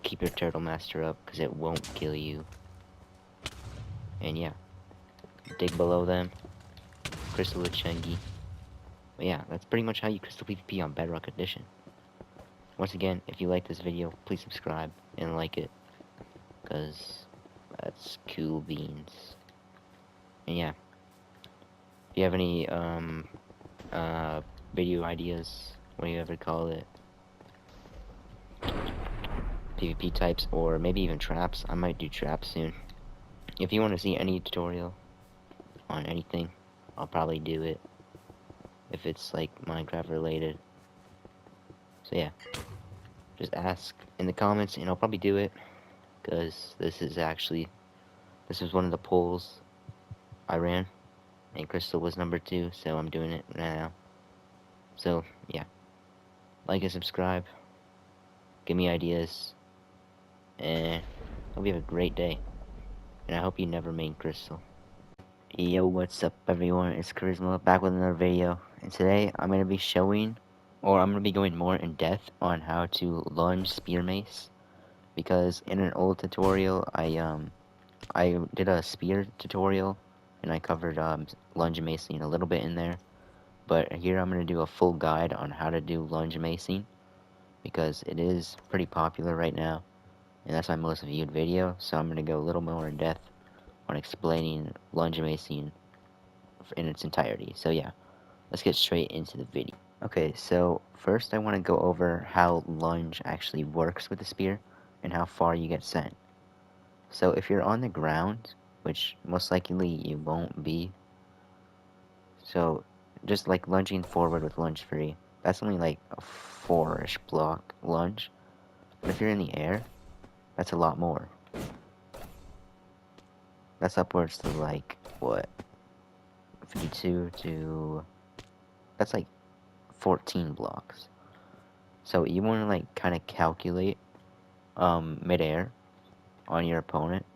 Keep your Turtle Master up because it won't kill you. And yeah, dig below them. Crystal Chungi. But yeah, that's pretty much how you Crystal PvP on Bedrock Edition. Once again, if you like this video, please subscribe and like it. Because that's cool beans. And yeah, if you have any video ideas, what do you ever call it, PvP types, or maybe even traps, I might do traps soon. If you want to see any tutorial on anything, I'll probably do it, if it's like Minecraft related. So yeah, just ask in the comments and I'll probably do it, because this was one of the polls I ran, and Crystal was number 2, so I'm doing it now. So yeah, like and subscribe, give me ideas, and hope you have a great day, and I hope you never main Crystal. Yo, what's up everyone, it's Charisma, back with another video, and today I'm going to be showing, or I'm going to be going more in depth on how to lunge spear mace, because in an old tutorial, I did a spear tutorial, and I covered lunge macing a little bit in there, but here I'm going to do a full guide on how to do lunge macing, because it is pretty popular right now, and that's my most viewed video, so I'm going to go a little more in depth on explaining lunge macing in its entirety. So yeah, let's get straight into the video. Okay, so first I want to go over how lunge actually works with the spear and how far you get sent. So if you're on the ground, which most likely you won't be, so just like lunging forward with lunge free, that's only like a 4-ish block lunge. But if you're in the air, that's a lot more. That's upwards to like, what, 52 to, that's like 14 blocks. So you want to like kind of calculate midair on your opponent,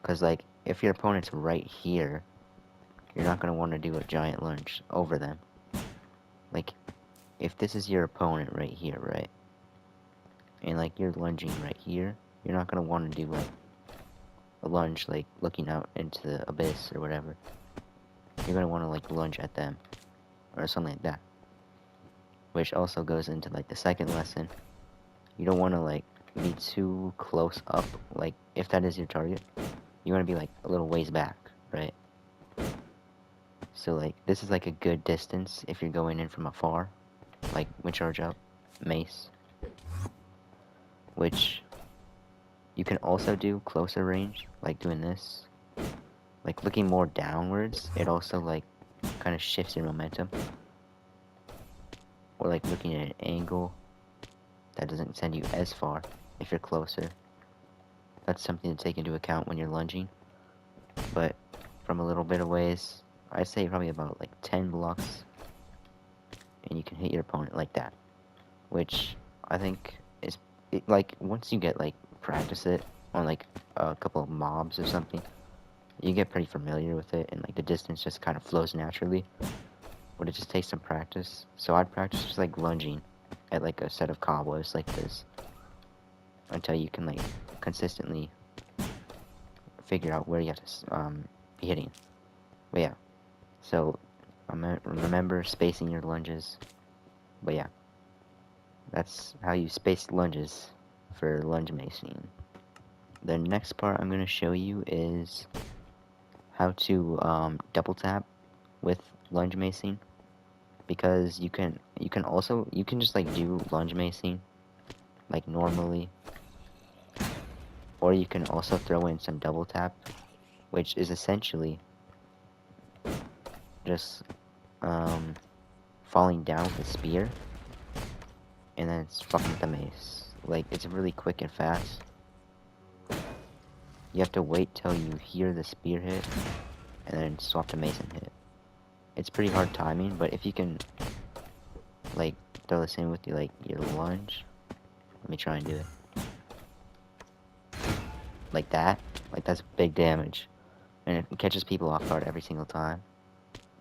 because like if your opponent's right here, you're not going to want to do a giant lunge over them. Like if this is your opponent right here, right, and like you're lunging right here, you're not going to want to do like a lunge like looking out into the abyss or whatever. You're going to want to like lunge at them or something like that, which also goes into like the second lesson. You don't want to like be too close up. Like if that is your target, you want to be like a little ways back, right? So like this is like a good distance if you're going in from afar, like when charge up mace, which you can also do closer range, like doing this, like looking more downwards, it also like kind of shifts your momentum. Or like looking at an angle that doesn't send you as far if you're closer. That's something to take into account when you're lunging. But from a little bit of ways, I'd say probably about like 10 blocks, and you can hit your opponent like that. Which I think is like once you get like practice it on like a couple of mobs or something, you get pretty familiar with it, and like the distance just kind of flows naturally. But it just takes some practice. So I'd practice just like lunging at like a set of combos like this until you can like consistently figure out where you have to be hitting. But yeah, so remember spacing your lunges. But yeah, that's how you space lunges for lunge macing. The next part I'm going to show you is how to double tap with lunge macing, because you can just like do lunge macing like normally, or you can also throw in some double tap, which is essentially just falling down with a spear and then swapping with the mace. Like, it's really quick and fast. You have to wait till you hear the spear hit and then swap to mace and hit. It's pretty hard timing, but if you can like throw this in with your lunge, let me try and do it. Like that, like that's big damage, and it catches people off guard every single time.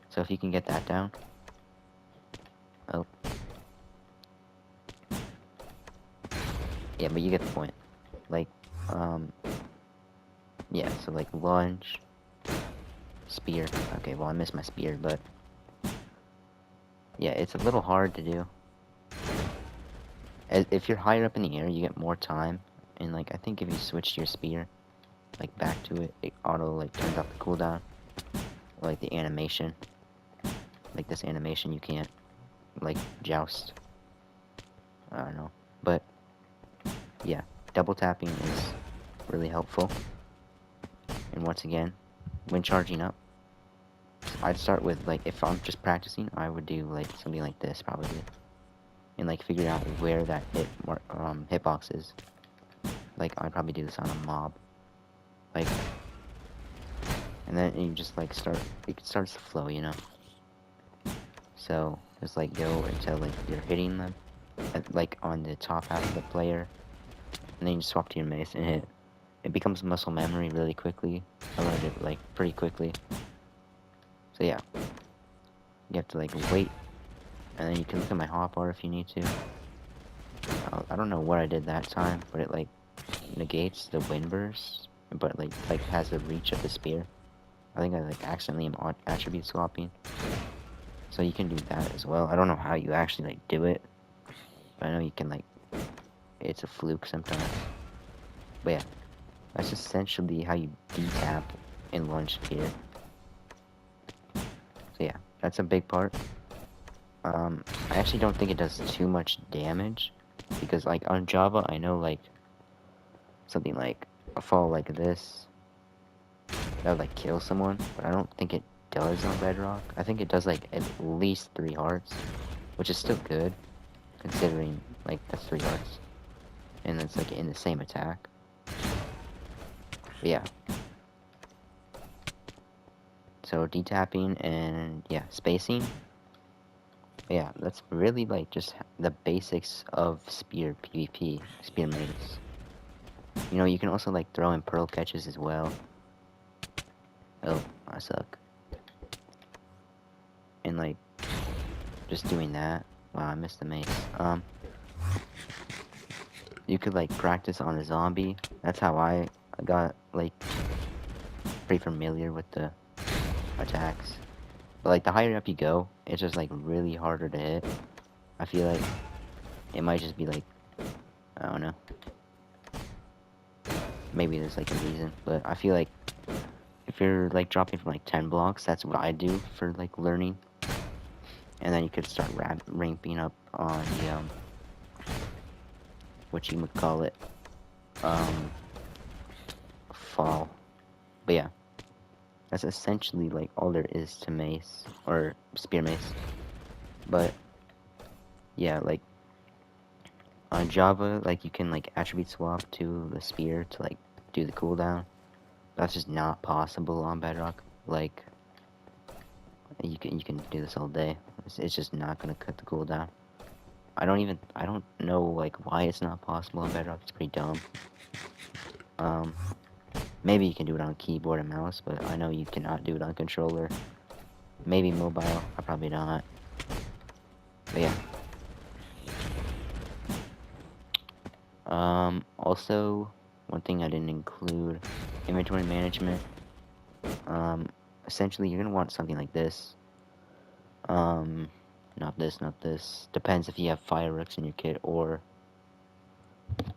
So if you can get that down, oh, yeah, but you get the point. Like, yeah, so like lunge, spear. Okay, well I missed my spear, but yeah, it's a little hard to do. If you're higher up in the air, you get more time, and like I think if you switch your spear, like back to it, it auto like turns off the cooldown, or, like the animation. Like this animation, you can't like joust. I don't know, but yeah, double tapping is really helpful. And once again, when charging up, I'd start with like, if I'm just practicing, I would do like something like this probably, and like figure out where that hitbox is. Like I'd probably do this on a mob, like, and then you just like it starts to flow, you know. So just like go until like you're hitting them, like on the top half of the player, and then you swap to your mace and hit. It becomes muscle memory really quickly. I learned it like pretty quickly. So yeah, you have to like wait, and then you can look at my hotbar if you need to. I don't know what I did that time, but it like negates the wind burst, but like has the reach of the spear. I think I like accidentally am attribute swapping. So you can do that as well. I don't know how you actually like do it, but I know you can like, it's a fluke sometimes. But yeah, that's essentially how you D-tap in lunge spear. So yeah, that's a big part. I actually don't think it does too much damage, because like on Java, I know like something like a fall like this that would like kill someone, but I don't think it does on Bedrock. I think it does like at least 3 hearts, which is still good considering like the 3 hearts, and it's like in the same attack. But yeah, so D-tapping and yeah, spacing. But yeah, that's really like just the basics of spear PvP, spear mace. You know, you can also like throw in pearl catches as well. Oh, I suck. And like just doing that. Wow, I missed the mace. You could like practice on a zombie. That's how I got like pretty familiar with the attacks. But like the higher up you go, it's just like really harder to hit. I feel like it might just be like, I don't know. Maybe there's like a reason, but I feel like if you're like dropping from like 10 blocks, that's what I do for like learning. And then you could start ramping up on the what you would call it, fall. But yeah, That's essentially like all there is to mace or spear mace. But yeah, like on Java, like you can like attribute swap to the spear to like do the cooldown. That's just not possible on Bedrock. Like you can do this all day. It's just not gonna cut the cooldown. I don't know like why it's not possible on Bedrock. It's pretty dumb. Maybe you can do it on keyboard and mouse, but I know you cannot do it on controller. Maybe mobile. I probably not. But yeah. Also, one thing I didn't include, inventory management. Essentially, you're gonna want something like this. Not this, not this. Depends if you have fireworks in your kit or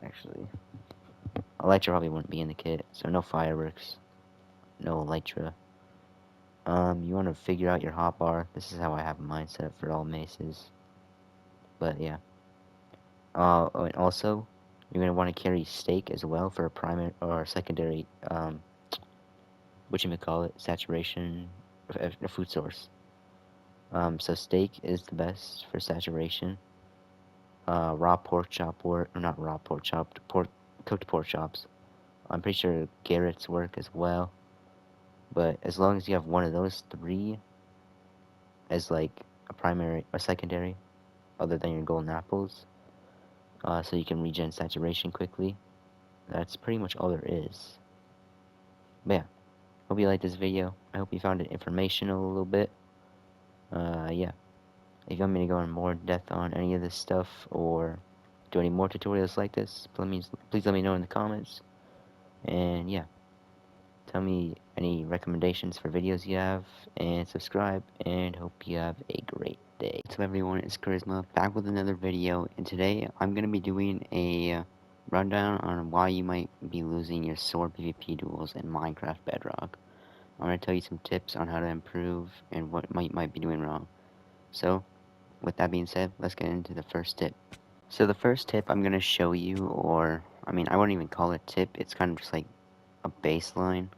actually, Elytra probably wouldn't be in the kit, so no fireworks, no Elytra. You want to figure out your hotbar. This is how I have mine set up for all maces. But yeah. And also, you're gonna want to carry steak as well for a primary or secondary. Whatchamacallit, saturation, a food source. So steak is the best for saturation. Raw pork chop or not raw pork chop, cooked pork chops. I'm pretty sure Garrett's work as well. But as long as you have one of those three as like a primary or secondary, other than your golden apples, so you can regen saturation quickly. That's pretty much all there is. But yeah, hope you liked this video. I hope you found it informational a little bit. Yeah. If you want me to go in more depth on any of this stuff or do any more tutorials like this, please let me know in the comments. And yeah, tell me any recommendations for videos you have, and subscribe, and hope you have a great day. What's up everyone, it's Charisma, back with another video, and today I'm going to be doing a rundown on why you might be losing your sword PvP duels in Minecraft Bedrock. I'm going to tell you some tips on how to improve and what you might be doing wrong. So, with that being said, let's get into the first tip. So the first tip I'm going to show you, or, I mean, I wouldn't even call it tip, it's kind of just like a baseline,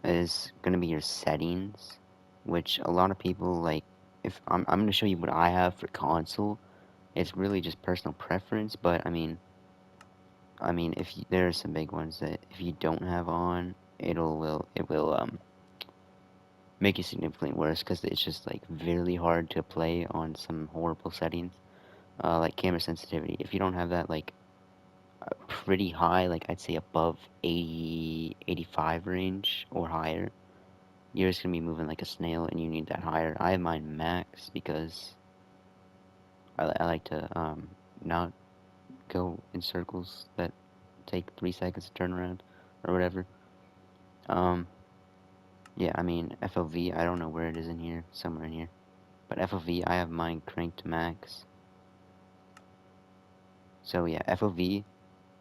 is going to be your settings, which a lot of people, like, if I'm going to show you what I have for console. It's really just personal preference, but, I mean, if you, there are some big ones that if you don't have on, it will, make it significantly worse, because it's just, like, really hard to play on some horrible settings. Like camera sensitivity. If you don't have that like pretty high, like I'd say above 80, 85 range or higher, you're just gonna be moving like a snail, and you need that higher. I have mine max because I like to not go in circles that take 3 seconds to turn around or whatever. Yeah, I mean FOV. I don't know where it is in here, somewhere in here, but FOV I have mine cranked to max. So yeah, FOV.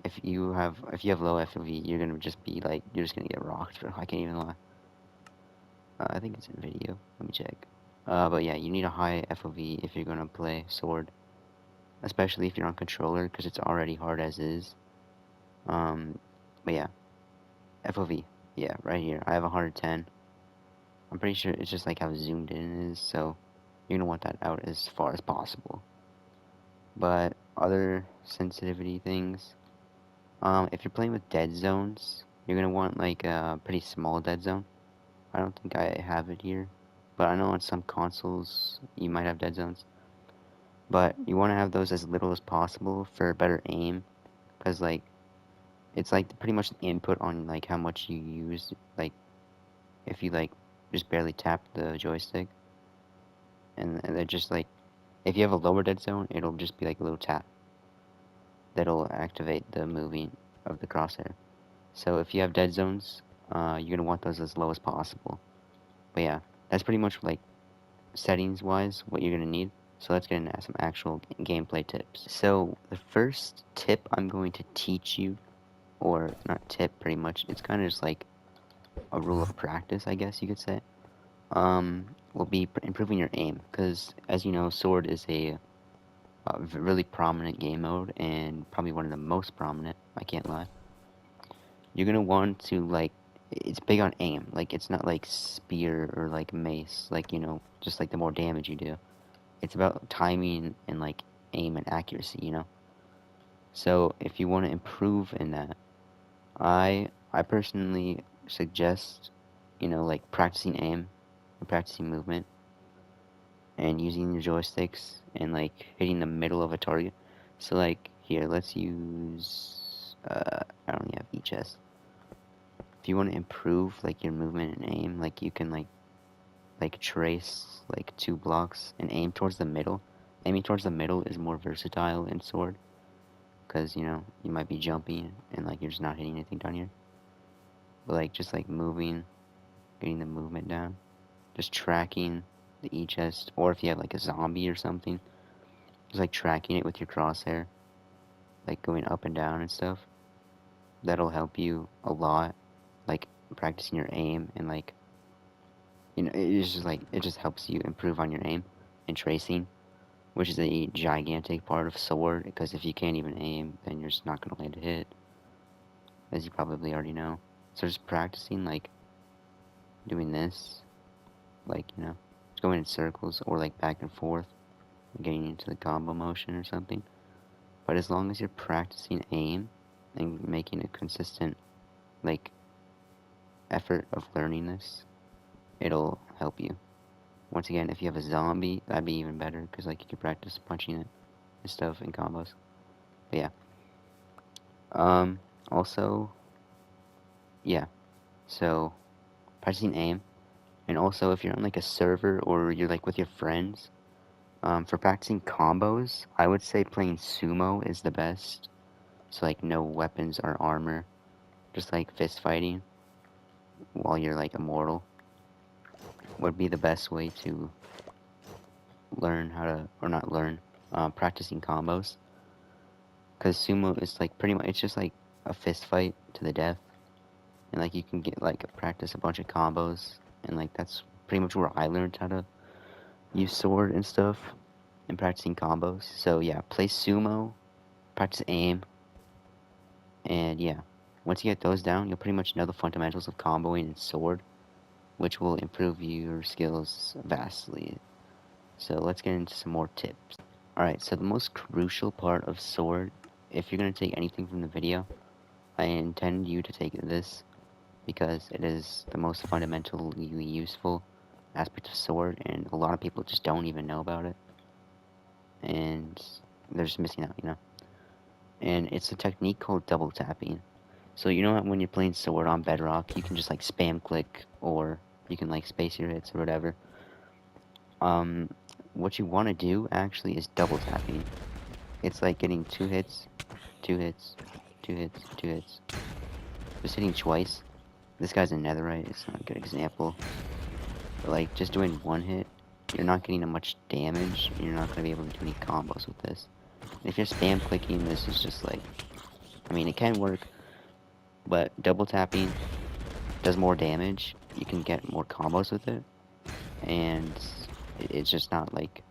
If you have low FOV, you're gonna just be like, you're just gonna get rocked. I can't even lie. I think it's in video. Let me check. But yeah, you need a high FOV if you're gonna play sword, especially if you're on controller, because it's already hard as is. But yeah, FOV. Yeah, right here. I have 110. I'm pretty sure it's just like how zoomed in it is, so you're gonna want that out as far as possible. But other sensitivity things. If you're playing with dead zones, you're gonna want like a pretty small dead zone. I don't think I have it here, but I know on some consoles you might have dead zones. But you want to have those as little as possible for better aim, because like it's like pretty much the input on like how much you use. Like if you like just barely tap the joystick, and they're just like, if you have a lower dead zone, it'll just be like a little tap that'll activate the moving of the crosshair. So if you have dead zones, you're gonna want those as low as possible. But yeah, that's pretty much like settings wise what you're gonna need. So let's get into some actual gameplay tips. So the first tip I'm going to teach you, or not tip, pretty much, it's kind of just like a rule of practice, I guess you could say, will be improving your aim, because as you know, sword is a really prominent game mode, and probably one of the most prominent, I can't lie. You're gonna want to like it's big on aim. Like, it's not like spear or like mace, like, you know, just like the more damage you do. It's about timing and like aim and accuracy, you know. So if you want to improve in that, I personally suggest, you know, like practicing aim and practicing movement and using your joysticks and like hitting the middle of a target. So like here, let's use I only have HS. If you want to improve like your movement and aim, like you can like trace like 2 blocks and aim towards the middle. Aiming towards the middle is more versatile in sword because you know you might be jumping and like you're just not hitting anything down here. But like just like moving, getting the movement down, just tracking the chest, or if you have like a zombie or something, just like tracking it with your crosshair, like going up and down and stuff. That'll help you a lot, like practicing your aim and like you know it's just like it just helps you improve on your aim and tracing, which is a gigantic part of sword because if you can't even aim, then you're just not gonna land a hit, as you probably already know. So just practicing like doing this, like you know, just going in circles or like back and forth, getting into the combo motion or something. But as long as you're practicing aim and making a consistent like effort of learning this, it'll help you. Once again, if you have a zombie, that'd be even better because like you could practice punching it and stuff in combos. But yeah. Also, yeah. So practicing aim, and also if you're on like a server or you're like with your friends, for practicing combos, I would say playing sumo is the best. So like no weapons or armor, just like fist fighting while you're like immortal would be the best way to learn how to, or not learn, practicing combos. Because sumo is like pretty much, it's just like a fist fight to the death. And like you can get like practice a bunch of combos. And like that's pretty much where I learned how to use sword and stuff. And practicing combos. So yeah, play sumo, practice aim. And yeah, once you get those down, you'll pretty much know the fundamentals of comboing and sword, which will improve your skills vastly. So let's get into some more tips. Alright, so the most crucial part of sword, if you're going to take anything from the video, I intend you to take this because it is the most fundamentally useful aspect of sword, and a lot of people just don't even know about it, and they're just missing out, you know. And it's a technique called double tapping. So you know how when you're playing sword on Bedrock, you can just like spam click, or you can like space your hits or whatever. What you want to do actually is double tapping. It's like getting 2 hits, 2 hits, 2 hits, 2 hits. Just hitting twice. This guy's a netherite, it's not a good example. But like just doing 1 hit, you're not getting much damage, and you're not going to be able to do any combos with this. And if you're spam clicking, this is just like, I mean, it can work, but double tapping does more damage. You can get more combos with it, and it's just not like,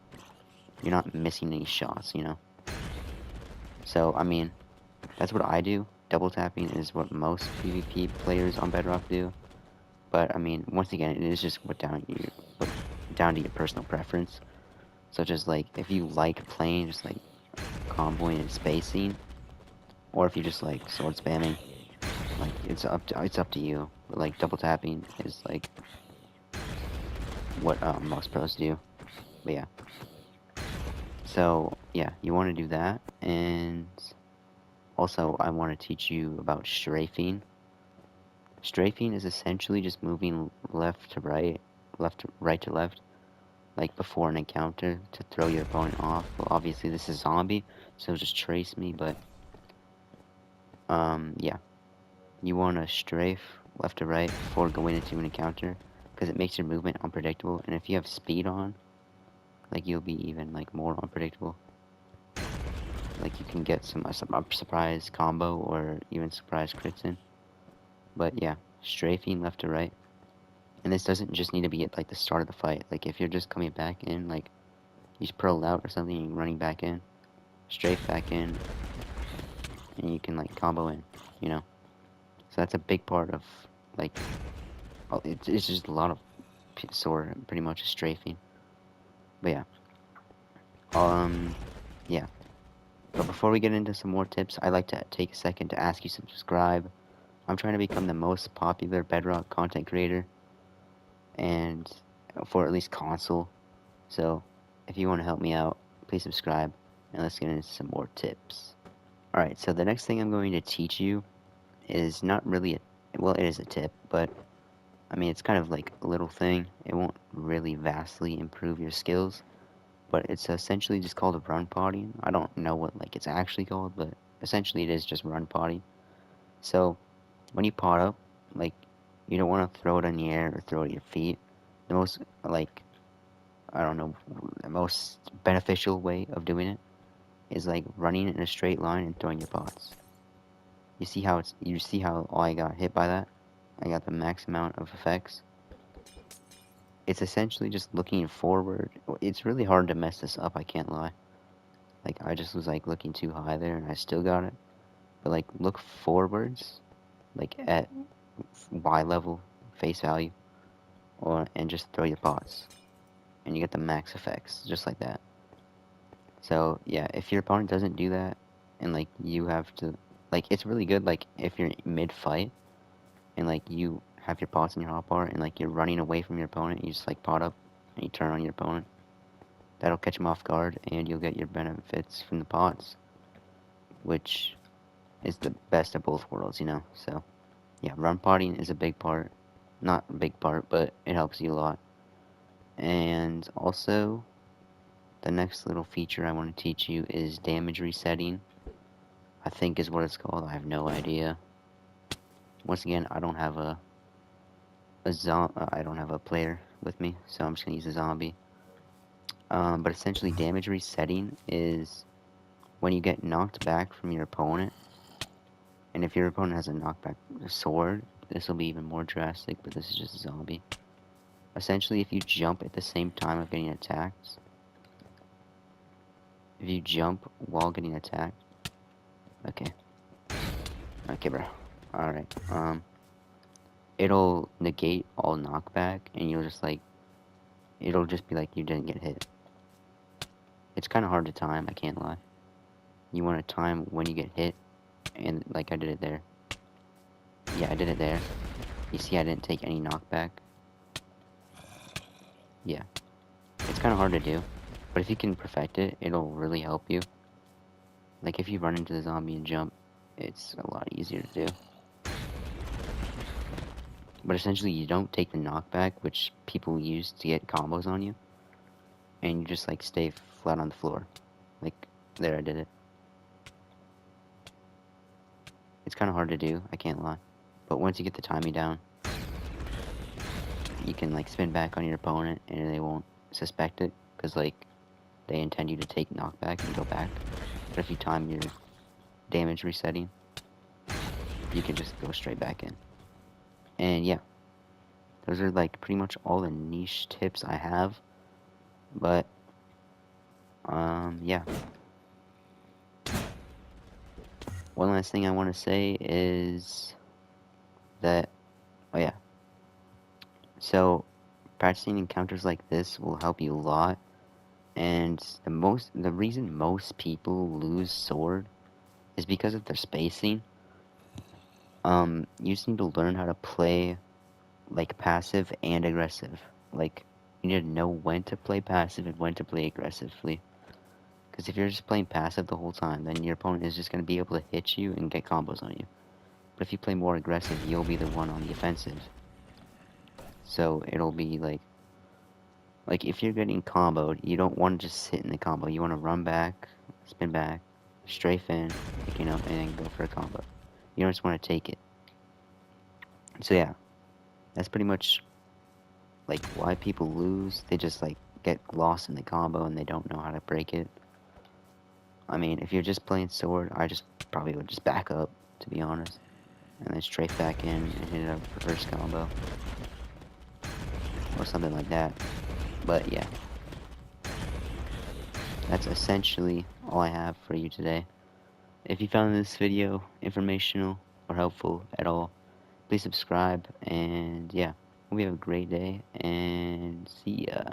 you're not missing any shots, you know? So, I mean, that's what I do. Double tapping is what most PvP players on Bedrock do. But, I mean, once again, it is just down to your personal preference. So just like, if you like playing, just like, comboing and spacing, or if you just like sword spamming, like, it's up to you. But, like, double tapping is, like, what most pros do. But yeah. So, yeah, you want to do that, and also I want to teach you about strafing. Strafing is essentially just moving left to right, right to left, like before an encounter to throw your opponent off. Well, obviously this is zombie, so just trace me, but, yeah. You want to strafe left to right before going into an encounter, because it makes your movement unpredictable, and if you have speed on, like, you'll be even, like, more unpredictable. Like, you can get a surprise combo, or even surprise crits in. But yeah, strafing left to right. And this doesn't just need to be at, like, the start of the fight. Like, if you're just coming back in, like, you just pearl out or something, and you're running back in, strafe back in, and you can, like, combo in, you know? So that's a big part of like, it's just a lot of sword, pretty much a strafing. But yeah, yeah. But before we get into some more tips, I'd like to take a second to ask you to subscribe. I'm trying to become the most popular Bedrock content creator, and for at least console. So, if you want to help me out, please subscribe, and let's get into some more tips. Alright, so the next thing I'm going to teach you is not really well, it is a tip, but I mean, it's kind of like a little thing. It won't really vastly improve your skills, but it's essentially just called a run potty. I don't know what like it's actually called, but essentially it is just run potty. So when you pot up, like you don't want to throw it in the air or throw it at your feet. The most like I don't know, the most beneficial way of doing it is like running in a straight line and throwing your pots. You see how I got hit by that? I got the max amount of effects. It's essentially just looking forward. It's really hard to mess this up, I can't lie. Like, I just was, like, looking too high there, and I still got it. But, like, look forwards, like, at Y level, face value, and just throw your pots. And you get the max effects, just like that. So, yeah, if your opponent doesn't do that, and, like, you have to, like, it's really good, like, if you're mid-fight, and, like, you have your pots in your hotbar, and, like, you're running away from your opponent, you just, like, pot up, and you turn on your opponent. That'll catch them off guard, and you'll get your benefits from the pots, which is the best of both worlds, you know. So, yeah, run potting is a big part. Not a big part, but it helps you a lot. And also, the next little feature I want to teach you is damage resetting. I think is what it's called. I have no idea. Once again, I don't have I don't have a player with me, so I'm just gonna use a zombie. But essentially, damage resetting is when you get knocked back from your opponent, and if your opponent has a knockback sword, this will be even more drastic, but this is just a zombie. Essentially, if you jump at the same time of getting attacked, if you jump while getting attacked, okay, bro, alright, it'll negate all knockback, and you'll just like, it'll just be like you didn't get hit. It's kind of hard to time, I can't lie. You want to time when you get hit, and like I did it there. Yeah, I did it there. You see I didn't take any knockback. Yeah. It's kind of hard to do, but if you can perfect it, it'll really help you. Like if you run into the zombie and jump, it's a lot easier to do. But essentially you don't take the knockback, which people use to get combos on you, and you just like stay flat on the floor. Like, there, I did it. It's kind of hard to do, I can't lie. But once you get the timing down, you can like spin back on your opponent and they won't suspect it, because like they intend you to take knockback and go back. But if you time your damage resetting, you can just go straight back in. And yeah, those are like pretty much all the niche tips I have. But yeah. One last thing I want to say is that, oh yeah, so practicing encounters like this will help you a lot. And the reason most people lose sword is because of their spacing. You just need to learn how to play like passive and aggressive. Like, you need to know when to play passive and when to play aggressively. Because if you're just playing passive the whole time, then your opponent is just going to be able to hit you and get combos on you. But if you play more aggressive, you'll be the one on the offensive. So it'll be like if you're getting comboed, you don't want to just sit in the combo. You want to run back, spin back, strafe in, like, you know, and then go for a combo. You don't just want to take it. So yeah, that's pretty much like why people lose. They just like get lost in the combo and they don't know how to break it. I mean, if you're just playing sword, I just probably would just back up, to be honest, and then strafe back in and hit a reverse combo or something like that. But yeah, that's essentially all I have for you today. If you found this video informational or helpful at all, please subscribe, and yeah, hope you have a great day, and see ya.